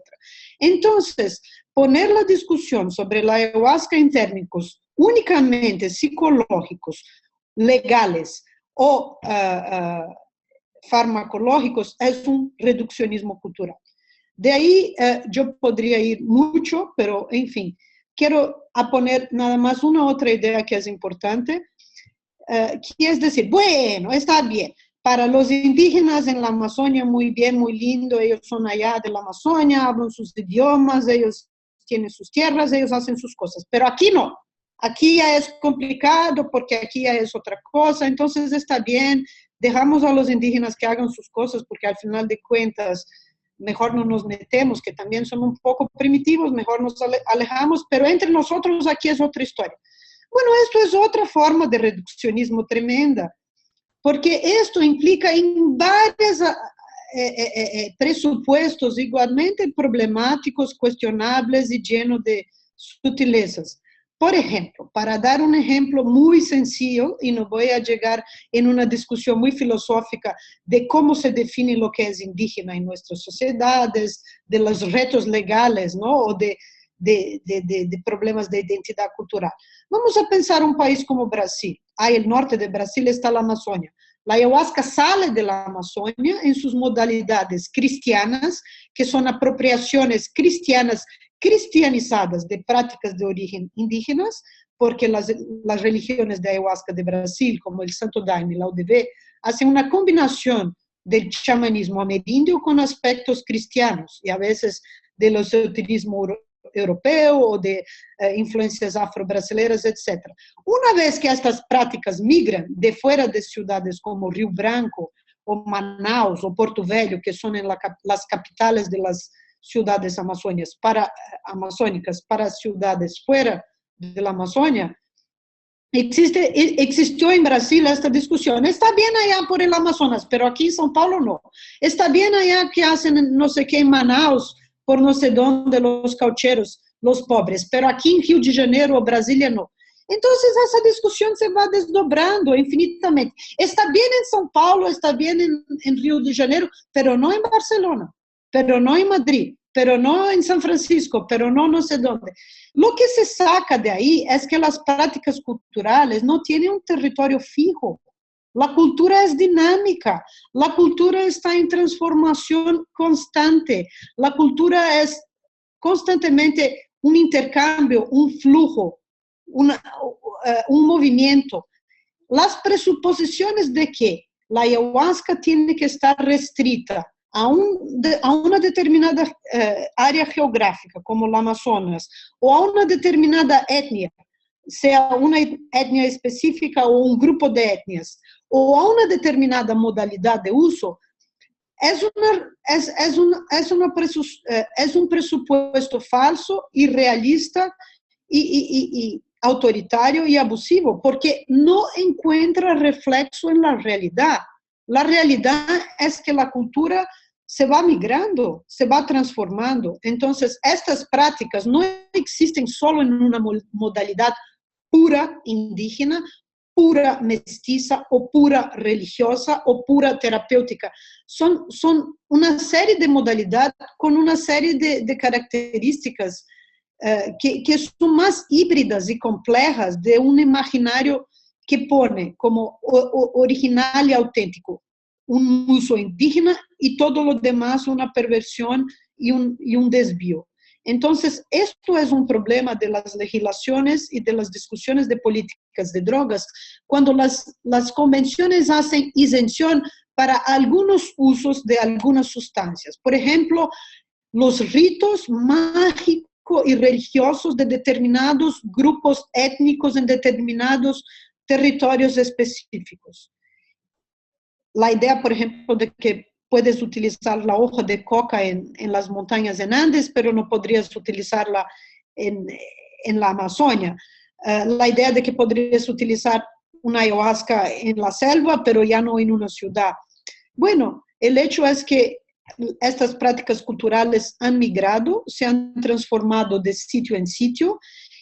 Entonces, poner la discusión sobre la ayahuasca en términos únicamente psicológicos, legales o farmacológicos es un reduccionismo cultural. De ahí yo podría ir mucho, pero en fin, quiero poner nada más una otra idea que es importante, que es decir, bueno, está bien, para los indígenas en la Amazonia muy bien, muy lindo, ellos son allá de la Amazonia, hablan sus idiomas, ellos tienen sus tierras, ellos hacen sus cosas, pero aquí no. Aquí ya es complicado porque aquí ya es otra cosa, entonces está bien, dejamos a los indígenas que hagan sus cosas porque al final de cuentas mejor no nos metemos, que también son un poco primitivos, mejor nos alejamos, pero entre nosotros aquí es otra historia. Bueno, esto es otra forma de reduccionismo tremenda, porque esto implica en varios presupuestos igualmente problemáticos, cuestionables y llenos de sutilezas. Por ejemplo, para dar un ejemplo muy sencillo, y no voy a llegar en una discusión muy filosófica de cómo se define lo que es indígena en nuestras sociedades, de los retos legales, ¿no? O de problemas de identidad cultural. Vamos a pensar un país como Brasil. Ahí el norte de Brasil está la Amazonia. La ayahuasca sale de la Amazonia en sus modalidades cristianas, que son apropiaciones cristianas cristianizadas de prácticas de origen indígenas, porque las religiones de ayahuasca de Brasil, como el Santo Daime y la UDV, hacen una combinación del chamanismo ameríndio con aspectos cristianos y a veces del esoterismo europeo o de influencias afro-brasileiras, etc. Una vez que estas prácticas migran de fuera de ciudades como Rio Branco, o Manaus, o Porto Velho, que son en las capitales de las ciudades amazónicas para ciudades fuera de la Amazonia, existió en Brasil esta discusión. Está bien allá por el Amazonas, pero aquí en São Paulo no. Está bien allá que hacen no sé qué en Manaus, por no sé dónde los caucheros, los pobres, pero aquí en Rio de Janeiro o Brasilia no. Entonces esa discusión se va desdobrando infinitamente. Está bien en São Paulo, está bien en Rio de Janeiro, pero no en Barcelona, pero no en Madrid, pero no en San Francisco, pero no sé dónde. Lo que se saca de ahí es que las prácticas culturales no tienen un territorio fijo. La cultura es dinámica, la cultura está en transformación constante, la cultura es constantemente un intercambio, un flujo, un movimiento. Las presuposiciones de que la ayahuasca tiene que estar restrita a una determinada área geográfica, como la Amazonas, o a una determinada etnia, sea una etnia específica o un grupo de etnias, o a una determinada modalidad de uso, es un presupuesto falso, irrealista y autoritario y abusivo, porque no encuentra reflexo en la realidad. La realidad es que la cultura se va migrando, se va transformando. Entonces, estas prácticas no existen solo en una modalidad pura indígena, pura mestiza o pura religiosa o pura terapéutica. Son una serie de modalidades con una serie de características que son más híbridas y complejas de un imaginario que pone como original y auténtico un uso indígena y todo lo demás una perversión y un desvío. Entonces, esto es un problema de las legislaciones y de las discusiones de políticas de drogas, cuando las convenciones hacen isención para algunos usos de algunas sustancias. Por ejemplo, los ritos mágicos y religiosos de determinados grupos étnicos en determinados territorios específicos. La idea, por ejemplo, de que puedes utilizar la hoja de coca en las montañas en Andes, pero no podrías utilizarla en la Amazonia. La idea de que podrías utilizar una ayahuasca en la selva, pero ya no en una ciudad. Bueno, el hecho es que estas prácticas culturales han migrado, se han transformado de sitio en sitio.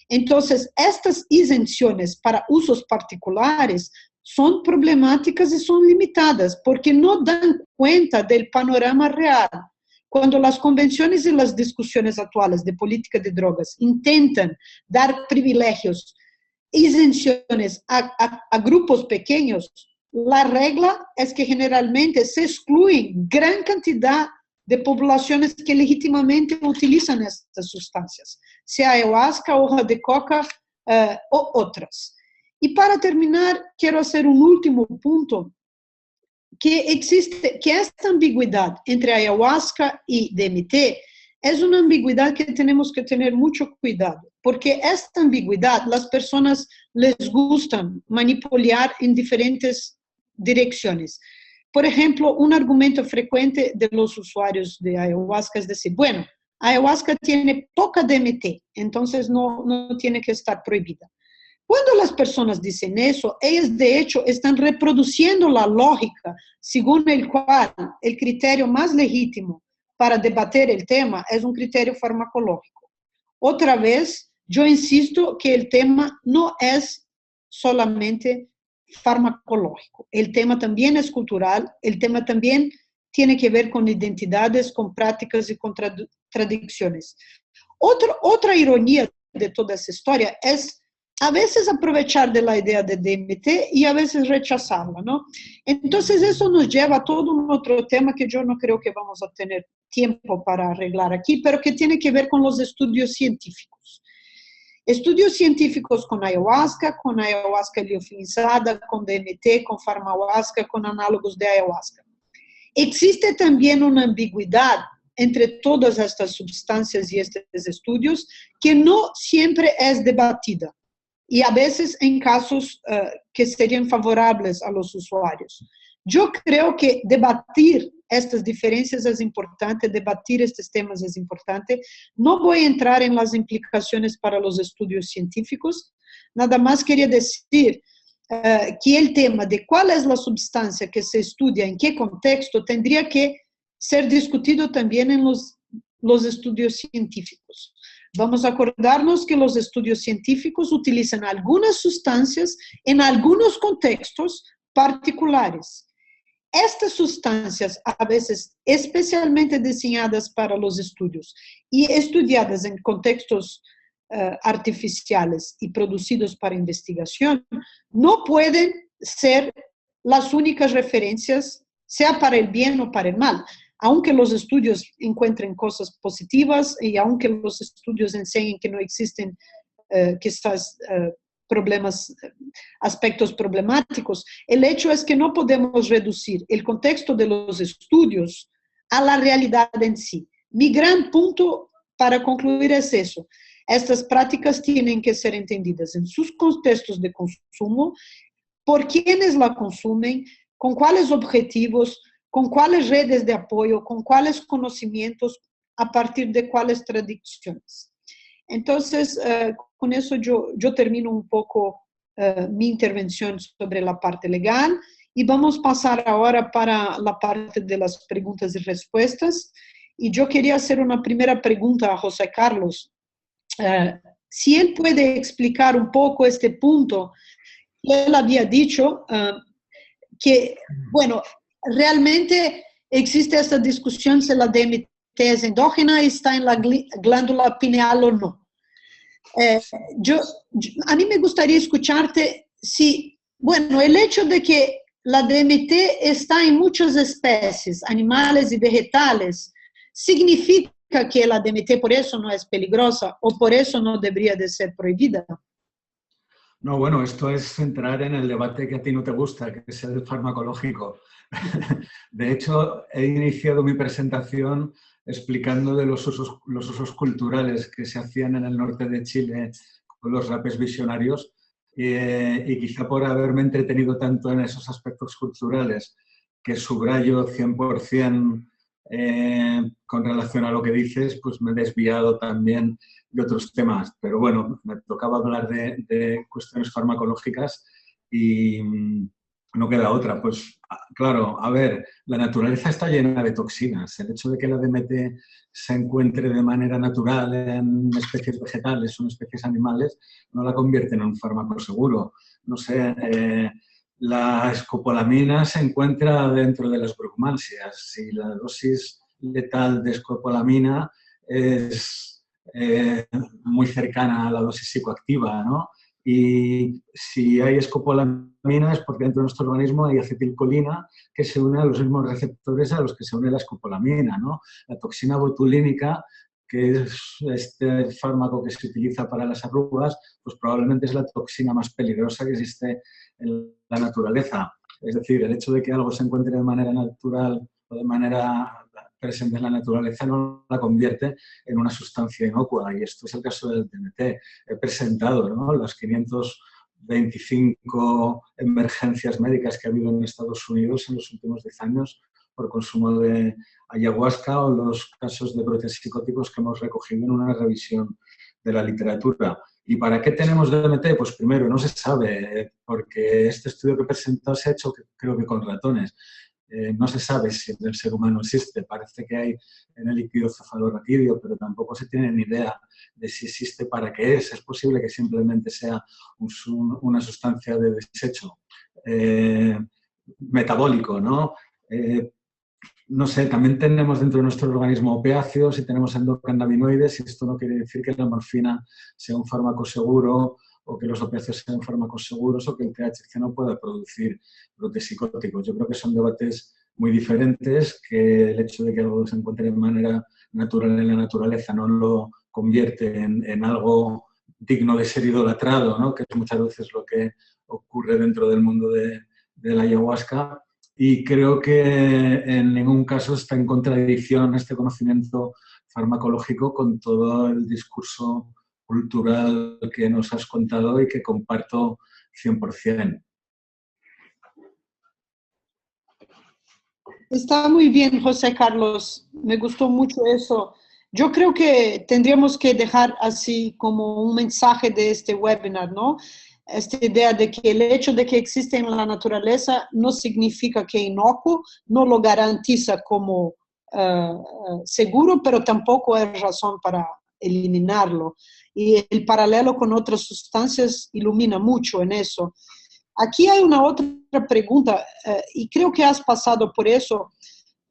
Entonces, estas isenciones para usos particulares son problemáticas y son limitadas porque no dan cuenta del panorama real. Cuando las convenciones y las discusiones actuales de política de drogas intentan dar privilegios, isenciones a grupos pequeños, la regla es que generalmente se excluyen gran cantidad de poblaciones que legítimamente utilizan estas sustancias, sea ayahuasca, hoja de coca o otras. Y para terminar, quiero hacer un último punto, que esta ambigüedad entre ayahuasca y DMT es una ambigüedad que tenemos que tener mucho cuidado, porque esta ambigüedad las personas les gustan manipular en diferentes direcciones. Por ejemplo, un argumento frecuente de los usuarios de ayahuasca es decir, bueno, ayahuasca tiene poca DMT, entonces no tiene que estar prohibida. Cuando las personas dicen eso, ellas de hecho están reproduciendo la lógica según el cual el criterio más legítimo para debatir el tema es un criterio farmacológico. Otra vez, yo insisto que el tema no es solamente farmacológico, el tema también es cultural, el tema también tiene que ver con identidades, con prácticas y con tradiciones. Otra ironía de toda esa historia es a veces aprovechar de la idea de DMT y a veces rechazarla, ¿no? Entonces eso nos lleva a todo un otro tema que yo no creo que vamos a tener tiempo para arreglar aquí, pero que tiene que ver con los estudios científicos. Estudios científicos con ayahuasca liofilizada, con DMT, con farmahuasca, con análogos de ayahuasca. Existe también una ambigüedad entre todas estas sustancias y estos estudios que no siempre es debatida. Y a veces en casos que serían favorables a los usuarios. Yo creo que debatir estas diferencias es importante, debatir estos temas es importante. No voy a entrar en las implicaciones para los estudios científicos, nada más quería decir que el tema de cuál es la sustancia que se estudia, en qué contexto, tendría que ser discutido también en los estudios científicos. Vamos a acordarnos que los estudios científicos utilizan algunas sustancias en algunos contextos particulares. Estas sustancias, a veces especialmente diseñadas para los estudios y estudiadas en contextos artificiales y producidos para investigación, no pueden ser las únicas referencias, sea para el bien o para el mal. Aunque los estudios encuentren cosas positivas y aunque los estudios enseñen que no existen quizás aspectos problemáticos, el hecho es que no podemos reducir el contexto de los estudios a la realidad en sí. Mi gran punto para concluir es eso. Estas prácticas tienen que ser entendidas en sus contextos de consumo, por quienes la consumen, con cuáles objetivos, con cuáles redes de apoyo, con cuáles conocimientos, a partir de cuáles tradiciones. Entonces, con eso yo termino un poco mi intervención sobre la parte legal y vamos a pasar ahora para la parte de las preguntas y respuestas. Y yo quería hacer una primera pregunta a José Carlos. Si él puede explicar un poco este punto, él había dicho que, bueno, realmente existe esta discusión si la DMT es endógena y está en la glándula pineal o no. A mí me gustaría escucharte si, bueno, el hecho de que la DMT está en muchas especies, animales y vegetales, ¿significa que la DMT por eso no es peligrosa o por eso no debería de ser prohibida? No, bueno, esto es entrar en el debate que a ti no te gusta, que es el farmacológico. De hecho, he iniciado mi presentación explicando de los usos culturales que se hacían en el norte de Chile con los rapes visionarios y quizá por haberme entretenido tanto en esos aspectos culturales que subrayo 100% con relación a lo que dices, pues me he desviado también de otros temas. Pero bueno, me tocaba hablar de cuestiones farmacológicas y no queda otra. Pues claro, a ver, la naturaleza está llena de toxinas. El hecho de que la DMT se encuentre de manera natural en especies vegetales o en especies animales no la convierte en un fármaco seguro. No sé, la escopolamina se encuentra dentro de las brugmansias. Si la dosis letal de escopolamina es muy cercana a la dosis psicoactiva, ¿no? Y si hay escopolamina es porque dentro de nuestro organismo hay acetilcolina que se une a los mismos receptores a los que se une la escopolamina, ¿no? La toxina botulínica, que es este fármaco que se utiliza para las arrugas, pues probablemente es la toxina más peligrosa que existe en la naturaleza. Es decir, el hecho de que algo se encuentre de manera natural o de manera presente en la naturaleza no la convierte en una sustancia inocua, y esto es el caso del DMT. He presentado, ¿no?, las 525 emergencias médicas que ha habido en Estados Unidos en los últimos 10 años por consumo de ayahuasca, o los casos de brotes psicóticos que hemos recogido en una revisión de la literatura. ¿Y para qué tenemos DMT? Pues primero, no se sabe, porque este estudio que he presentado se ha hecho, creo que con ratones. No se sabe si en el ser humano existe. Parece que hay en el líquido cefalorraquídeo, pero tampoco se tiene ni idea de si existe, para qué es. Es posible que simplemente sea una sustancia de desecho metabólico, ¿no? No sé, también tenemos dentro de nuestro organismo opiáceos y tenemos endocannabinoides, y esto no quiere decir que la morfina sea un fármaco seguro, o que los opiáceos sean fármacos seguros, o que el THC no pueda producir brotes psicóticos. Yo creo que son debates muy diferentes, que el hecho de que algo se encuentre de manera natural en la naturaleza no lo convierte en algo digno de ser idolatrado, ¿no?, que es muchas veces lo que ocurre dentro del mundo de la ayahuasca. Y creo que en ningún caso está en contradicción este conocimiento farmacológico con todo el discurso cultural que nos has contado y que comparto 100%. Está muy bien, José Carlos. Me gustó mucho eso. Yo creo que tendríamos que dejar así como un mensaje de este webinar, ¿no? Esta idea de que el hecho de que existe en la naturaleza no significa que inocuo, no lo garantiza como seguro, pero tampoco es razón para eliminarlo. Y el paralelo con otras sustancias ilumina mucho en eso. Aquí hay una otra pregunta, y creo que has pasado por eso,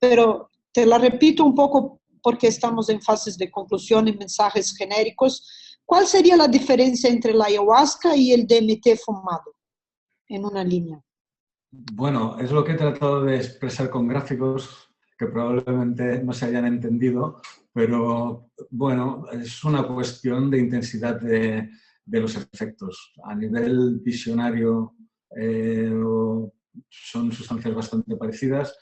pero te la repito un poco porque estamos en fases de conclusión y mensajes genéricos. ¿Cuál sería la diferencia entre la ayahuasca y el DMT fumado en una línea? Bueno, es lo que he tratado de expresar con gráficos que probablemente no se hayan entendido, pero bueno, es una cuestión de intensidad de los efectos. A nivel visionario son sustancias bastante parecidas.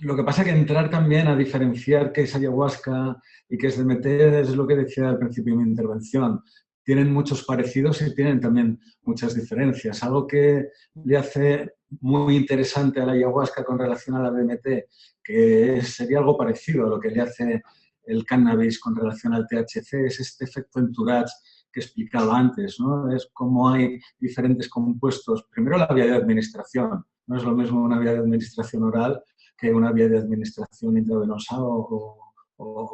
Lo que pasa es que entrar también a diferenciar qué es ayahuasca y qué es DMT es lo que decía al principio de mi intervención. Tienen muchos parecidos y tienen también muchas diferencias. Algo que le hace muy interesante a la ayahuasca con relación a la DMT, que sería algo parecido a lo que le hace el cannabis con relación al THC, es este efecto entourage que explicaba antes, ¿no? Es como hay diferentes compuestos. Primero, la vía de administración. No es lo mismo una vía de administración oral que una vía de administración intravenosa o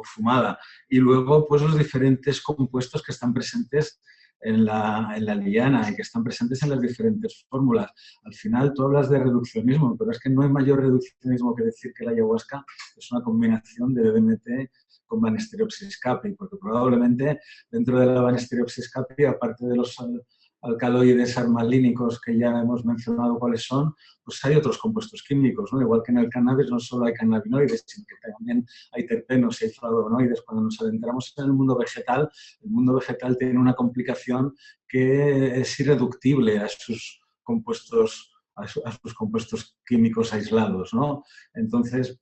fumada. Y luego, pues los diferentes compuestos que están presentes en la liana y que están presentes en las diferentes fórmulas. Al final, tú hablas de reduccionismo, pero es que no hay mayor reduccionismo que decir que la ayahuasca es una combinación de DMT con Banisteriopsis capi, porque probablemente dentro de la Banisteriopsis capi, aparte de los alcaloides armalínicos que ya hemos mencionado cuáles son, pues hay otros compuestos químicos, ¿no? Igual que en el cannabis no solo hay cannabinoides, sino que también hay terpenos y hay flavonoides. Cuando nos adentramos en el mundo vegetal tiene una complicación que es irreductible a sus compuestos químicos aislados, ¿no? Entonces,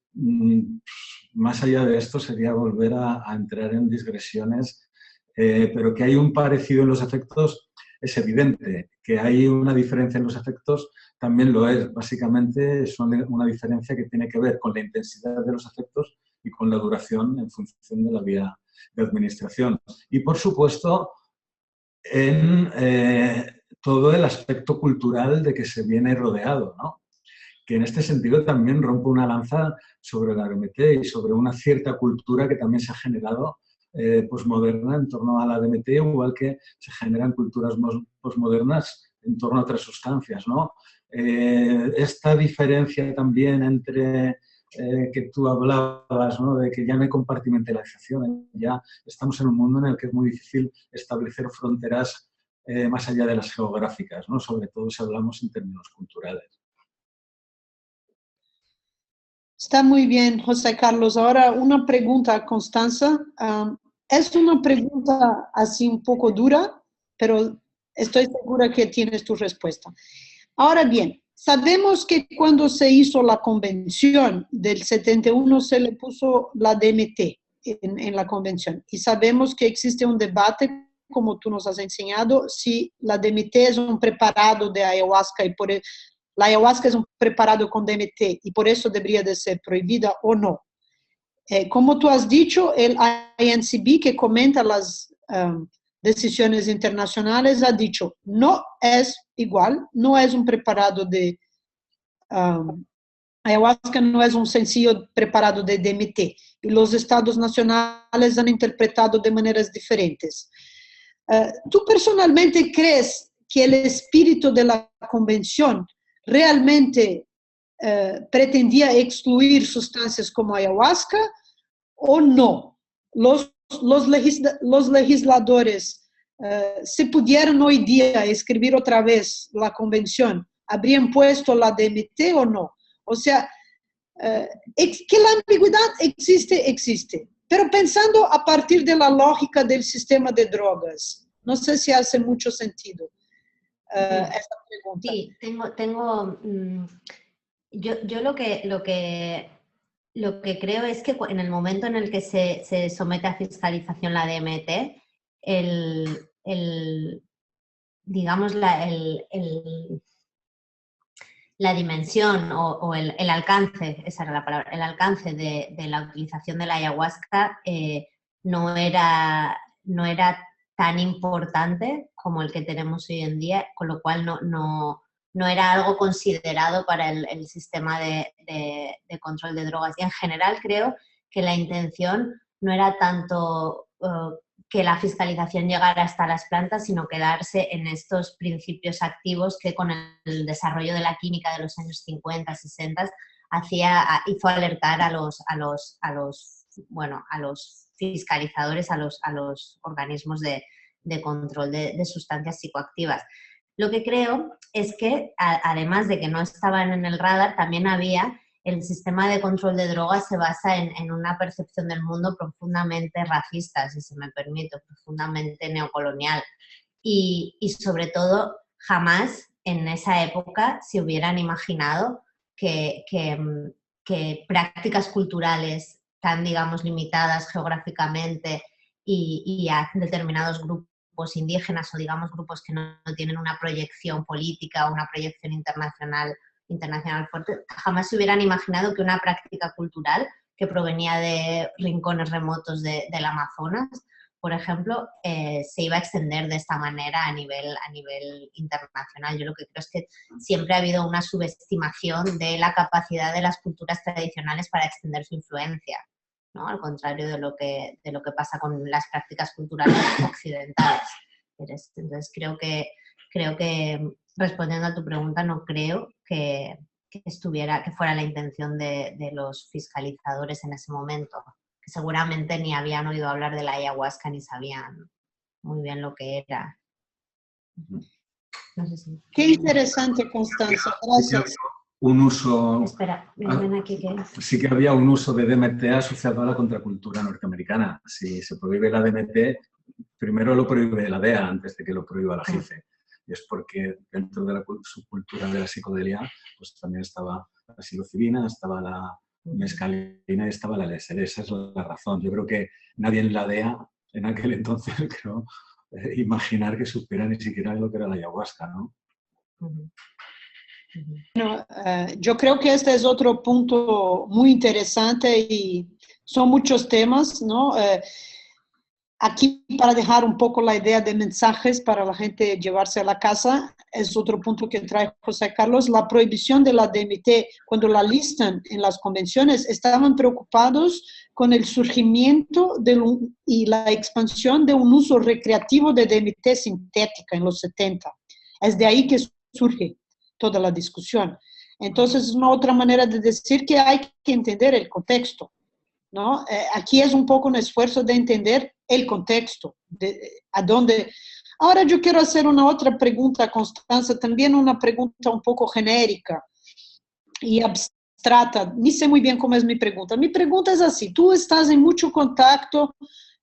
más allá de esto sería volver a entrar en digresiones, pero que hay un parecido en los efectos es evidente. Que hay una diferencia en los efectos también lo es. Básicamente es una diferencia que tiene que ver con la intensidad de los efectos y con la duración en función de la vía de administración. Y, por supuesto, en todo el aspecto cultural de que se viene rodeado, ¿no? Que en este sentido también rompe una lanza sobre la DMT y sobre una cierta cultura que también se ha generado posmoderna en torno a la DMT, igual que se generan culturas posmodernas en torno a otras sustancias, ¿no? Esta diferencia también entre que tú hablabas, ¿no?, de que ya no hay compartimentalización, ya estamos en un mundo en el que es muy difícil establecer fronteras más allá de las geográficas, ¿no? Sobre todo si hablamos en términos culturales. Está muy bien, José Carlos. Ahora una pregunta a Constanza. Es una pregunta así un poco dura, pero estoy segura que tienes tu respuesta. Ahora bien, sabemos que cuando se hizo la convención del 71 se le puso la DMT en la convención y sabemos que existe un debate, como tú nos has enseñado, si la DMT es un preparado de ayahuasca y por la ayahuasca es un preparado con DMT y por eso debería de ser prohibida o no. Como tú has dicho, el INCB que comenta las decisiones internacionales ha dicho, no es igual, no es un preparado de ayahuasca, no es un sencillo preparado de DMT. Y los estados nacionales han interpretado de maneras diferentes. ¿Tú personalmente crees que el espíritu de la convención realmente pretendía excluir sustancias como ayahuasca o no? Los legisladores, si pudieran hoy día escribir otra vez la convención, ¿habrían puesto la DMT o no? O sea, que la ambigüedad existe. Pero pensando a partir de la lógica del sistema de drogas, no sé si hace mucho sentido esta pregunta. Sí, yo lo que creo es que en el momento en el que se somete a fiscalización la DMT, digamos, la dimensión o el alcance, esa era la palabra, el alcance de la utilización de la ayahuasca no era tan importante como el que tenemos hoy en día, con lo cual no era algo considerado para el sistema de control de drogas. Y en general creo que la intención no era tanto que la fiscalización llegara hasta las plantas, sino quedarse en estos principios activos que con el desarrollo de la química de los años 50, 60 hizo alertar a los fiscalizadores, a los organismos de control de sustancias psicoactivas. Lo que creo es que, además de que no estaban en el radar, también el sistema de control de drogas se basa en una percepción del mundo profundamente racista, si se me permite, profundamente neocolonial. Y sobre todo, jamás en esa época se hubieran imaginado que prácticas culturales tan, digamos, limitadas geográficamente y a determinados grupos indígenas o, digamos, grupos que no tienen una proyección política o una proyección internacional fuerte, jamás se hubieran imaginado que una práctica cultural que provenía de rincones remotos del Amazonas, por ejemplo, se iba a extender de esta manera a nivel internacional. Yo lo que creo es que siempre ha habido una subestimación de la capacidad de las culturas tradicionales para extender su influencia, ¿no? Al contrario de lo que pasa con las prácticas culturales occidentales. Entonces creo que respondiendo a tu pregunta, no creo que fuera la intención de los fiscalizadores en ese momento, que seguramente ni habían oído hablar de la ayahuasca ni sabían muy bien lo que era. No sé si... Qué interesante, Constanza. Gracias. Un uso... Espera, ven aquí que... Sí que había un uso de DMT asociado a la contracultura norteamericana. Si se prohíbe la DMT, primero lo prohíbe la DEA antes de que lo prohíba la JICE. Y es porque dentro de la subcultura de la psicodelia pues también estaba la psilocibina, estaba la mescalina y estaba la LSD. Esa es la razón. Yo creo que nadie en la DEA en aquel entonces creo imaginar que supiera ni siquiera lo que era la ayahuasca, ¿no? Bueno, yo creo que este es otro punto muy interesante y son muchos temas, ¿no? Aquí, para dejar un poco la idea de mensajes para la gente llevarse a la casa, es otro punto que trae José Carlos, la prohibición de la DMT. Cuando la listan en las convenciones, estaban preocupados con el surgimiento y la expansión de un uso recreativo de DMT sintética en los 70. Es de ahí que surge toda la discusión. Entonces, es una otra manera de decir que hay que entender el contexto, ¿no? Aquí es un poco un esfuerzo de entender el contexto, a dónde Ahora yo quiero hacer una otra pregunta a Constanza, también una pregunta un poco genérica y abstrata. Ni sé muy bien cómo es mi pregunta. Mi pregunta es así, tú estás en mucho contacto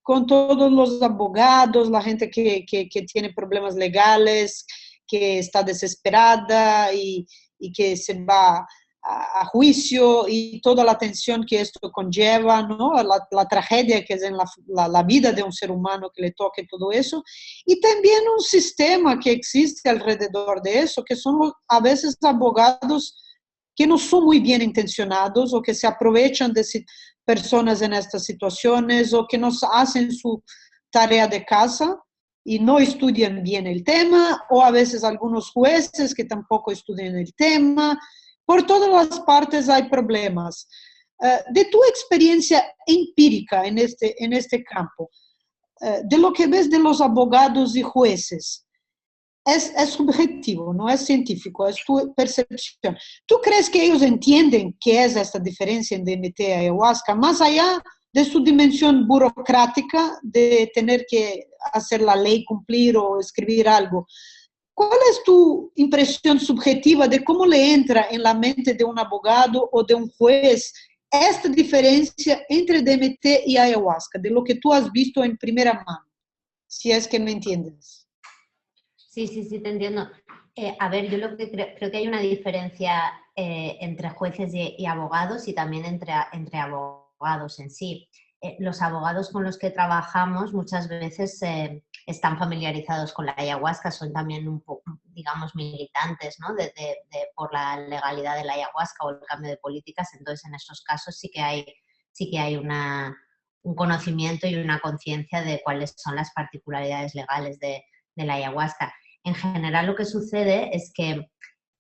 con todos los abogados, la gente que tiene problemas legales, que está desesperada y que se va a juicio y toda la tensión que esto conlleva, ¿no? La tragedia que es en la vida de un ser humano que le toque todo eso, y también un sistema que existe alrededor de eso, que son a veces abogados que no son muy bien intencionados o que se aprovechan de personas en estas situaciones o que no hacen su tarea de casa y no estudian bien el tema, o a veces algunos jueces que tampoco estudian el tema. Por todas las partes hay problemas. De tu experiencia empírica en este campo, de lo que ves de los abogados y jueces, es subjetivo, no es científico, es tu percepción. ¿Tú crees que ellos entienden qué es esta diferencia en DMT y ayahuasca, más allá de su dimensión burocrática, de tener que hacer la ley cumplir o escribir algo? ¿Cuál es tu impresión subjetiva de cómo le entra en la mente de un abogado o de un juez esta diferencia entre DMT y ayahuasca, de lo que tú has visto en primera mano, si es que me entiendes? Sí, te entiendo. A ver, yo lo que creo que hay una diferencia entre jueces y abogados y también entre abogados en sí. Los abogados con los que trabajamos muchas veces están familiarizados con la ayahuasca, son también un poco, digamos, militantes, ¿no? por la legalidad de la ayahuasca o el cambio de políticas. Entonces, en estos casos sí que hay un conocimiento y una conciencia de cuáles son las particularidades legales de la ayahuasca. En general, lo que sucede es que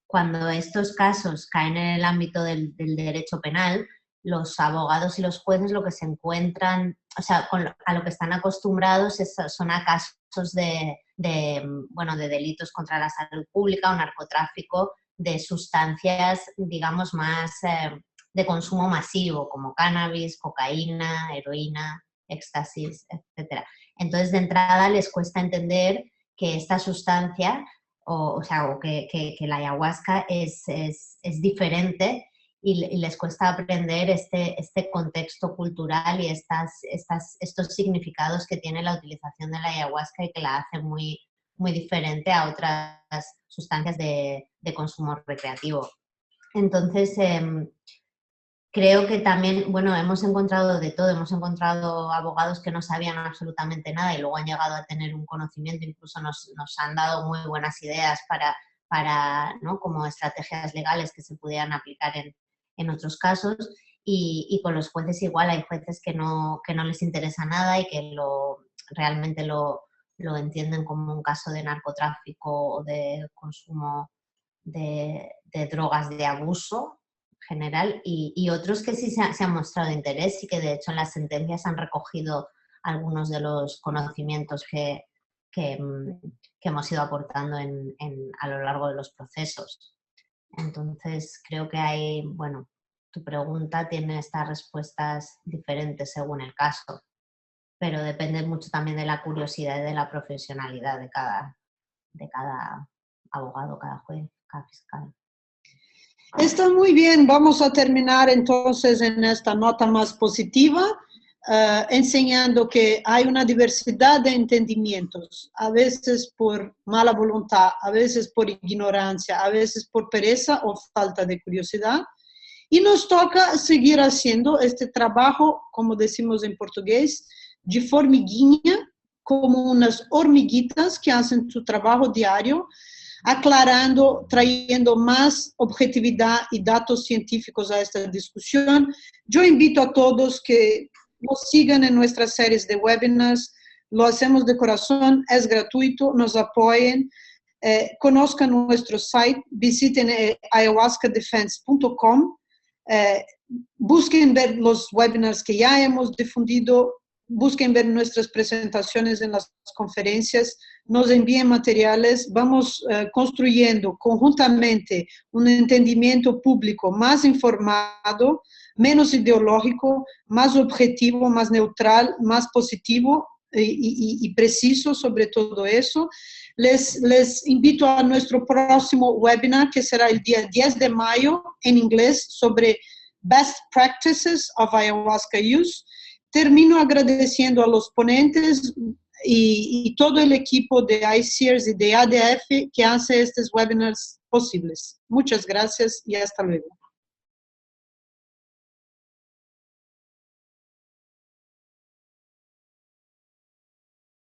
cuando estos casos caen en el ámbito del derecho penal, los abogados y los jueces lo que se encuentran, o sea, a lo que están acostumbrados son a casos de delitos contra la salud pública o narcotráfico de sustancias, digamos, más de consumo masivo, como cannabis, cocaína, heroína, éxtasis, etc. Entonces, de entrada les cuesta entender que esta sustancia, o que la ayahuasca es diferente y les cuesta aprender este contexto cultural y estos significados que tiene la utilización de la ayahuasca y que la hace muy, muy diferente a otras sustancias de consumo recreativo. Entonces, creo que también, hemos encontrado de todo, hemos encontrado abogados que no sabían absolutamente nada y luego han llegado a tener un conocimiento, incluso nos han dado muy buenas ideas para ¿no? como estrategias legales que se pudieran aplicar en otros casos, y con los jueces igual, hay jueces que no les interesa nada y que realmente lo entienden como un caso de narcotráfico o de consumo de drogas de abuso general, y otros que sí se han mostrado interés y que de hecho en las sentencias han recogido algunos de los conocimientos que hemos ido aportando a lo largo de los procesos. Entonces creo que tu pregunta tiene estas respuestas diferentes según el caso, pero depende mucho también de la curiosidad y de la profesionalidad de cada abogado, cada juez, cada fiscal. Está muy bien, vamos a terminar entonces en esta nota más positiva, enseñando que hay una diversidad de entendimientos, a veces por mala voluntad, a veces por ignorancia, a veces por pereza o falta de curiosidad, y nos toca seguir haciendo este trabajo, como decimos en portugués, de formiguinha, como unas hormiguitas que hacen su trabajo diario, aclarando, trayendo más objetividad y datos científicos a esta discusión. Yo invito a todos que nos sigan en nuestras series de webinars, lo hacemos de corazón, es gratuito, nos apoyen, conozcan nuestro site, visiten ayahuascadefense.com, busquen ver los webinars que ya hemos difundido, busquen ver nuestras presentaciones en las conferencias, nos envíen materiales, vamos construyendo conjuntamente un entendimiento público más informado, menos ideológico, más objetivo, más neutral, más positivo, y preciso sobre todo eso. Les invito a nuestro próximo webinar, que será el día 10 de mayo en inglés, sobre Best Practices of Ayahuasca Use. Termino agradeciendo a los ponentes y todo el equipo de iSeers y de ADF que hace estos webinars posibles. Muchas gracias y hasta luego.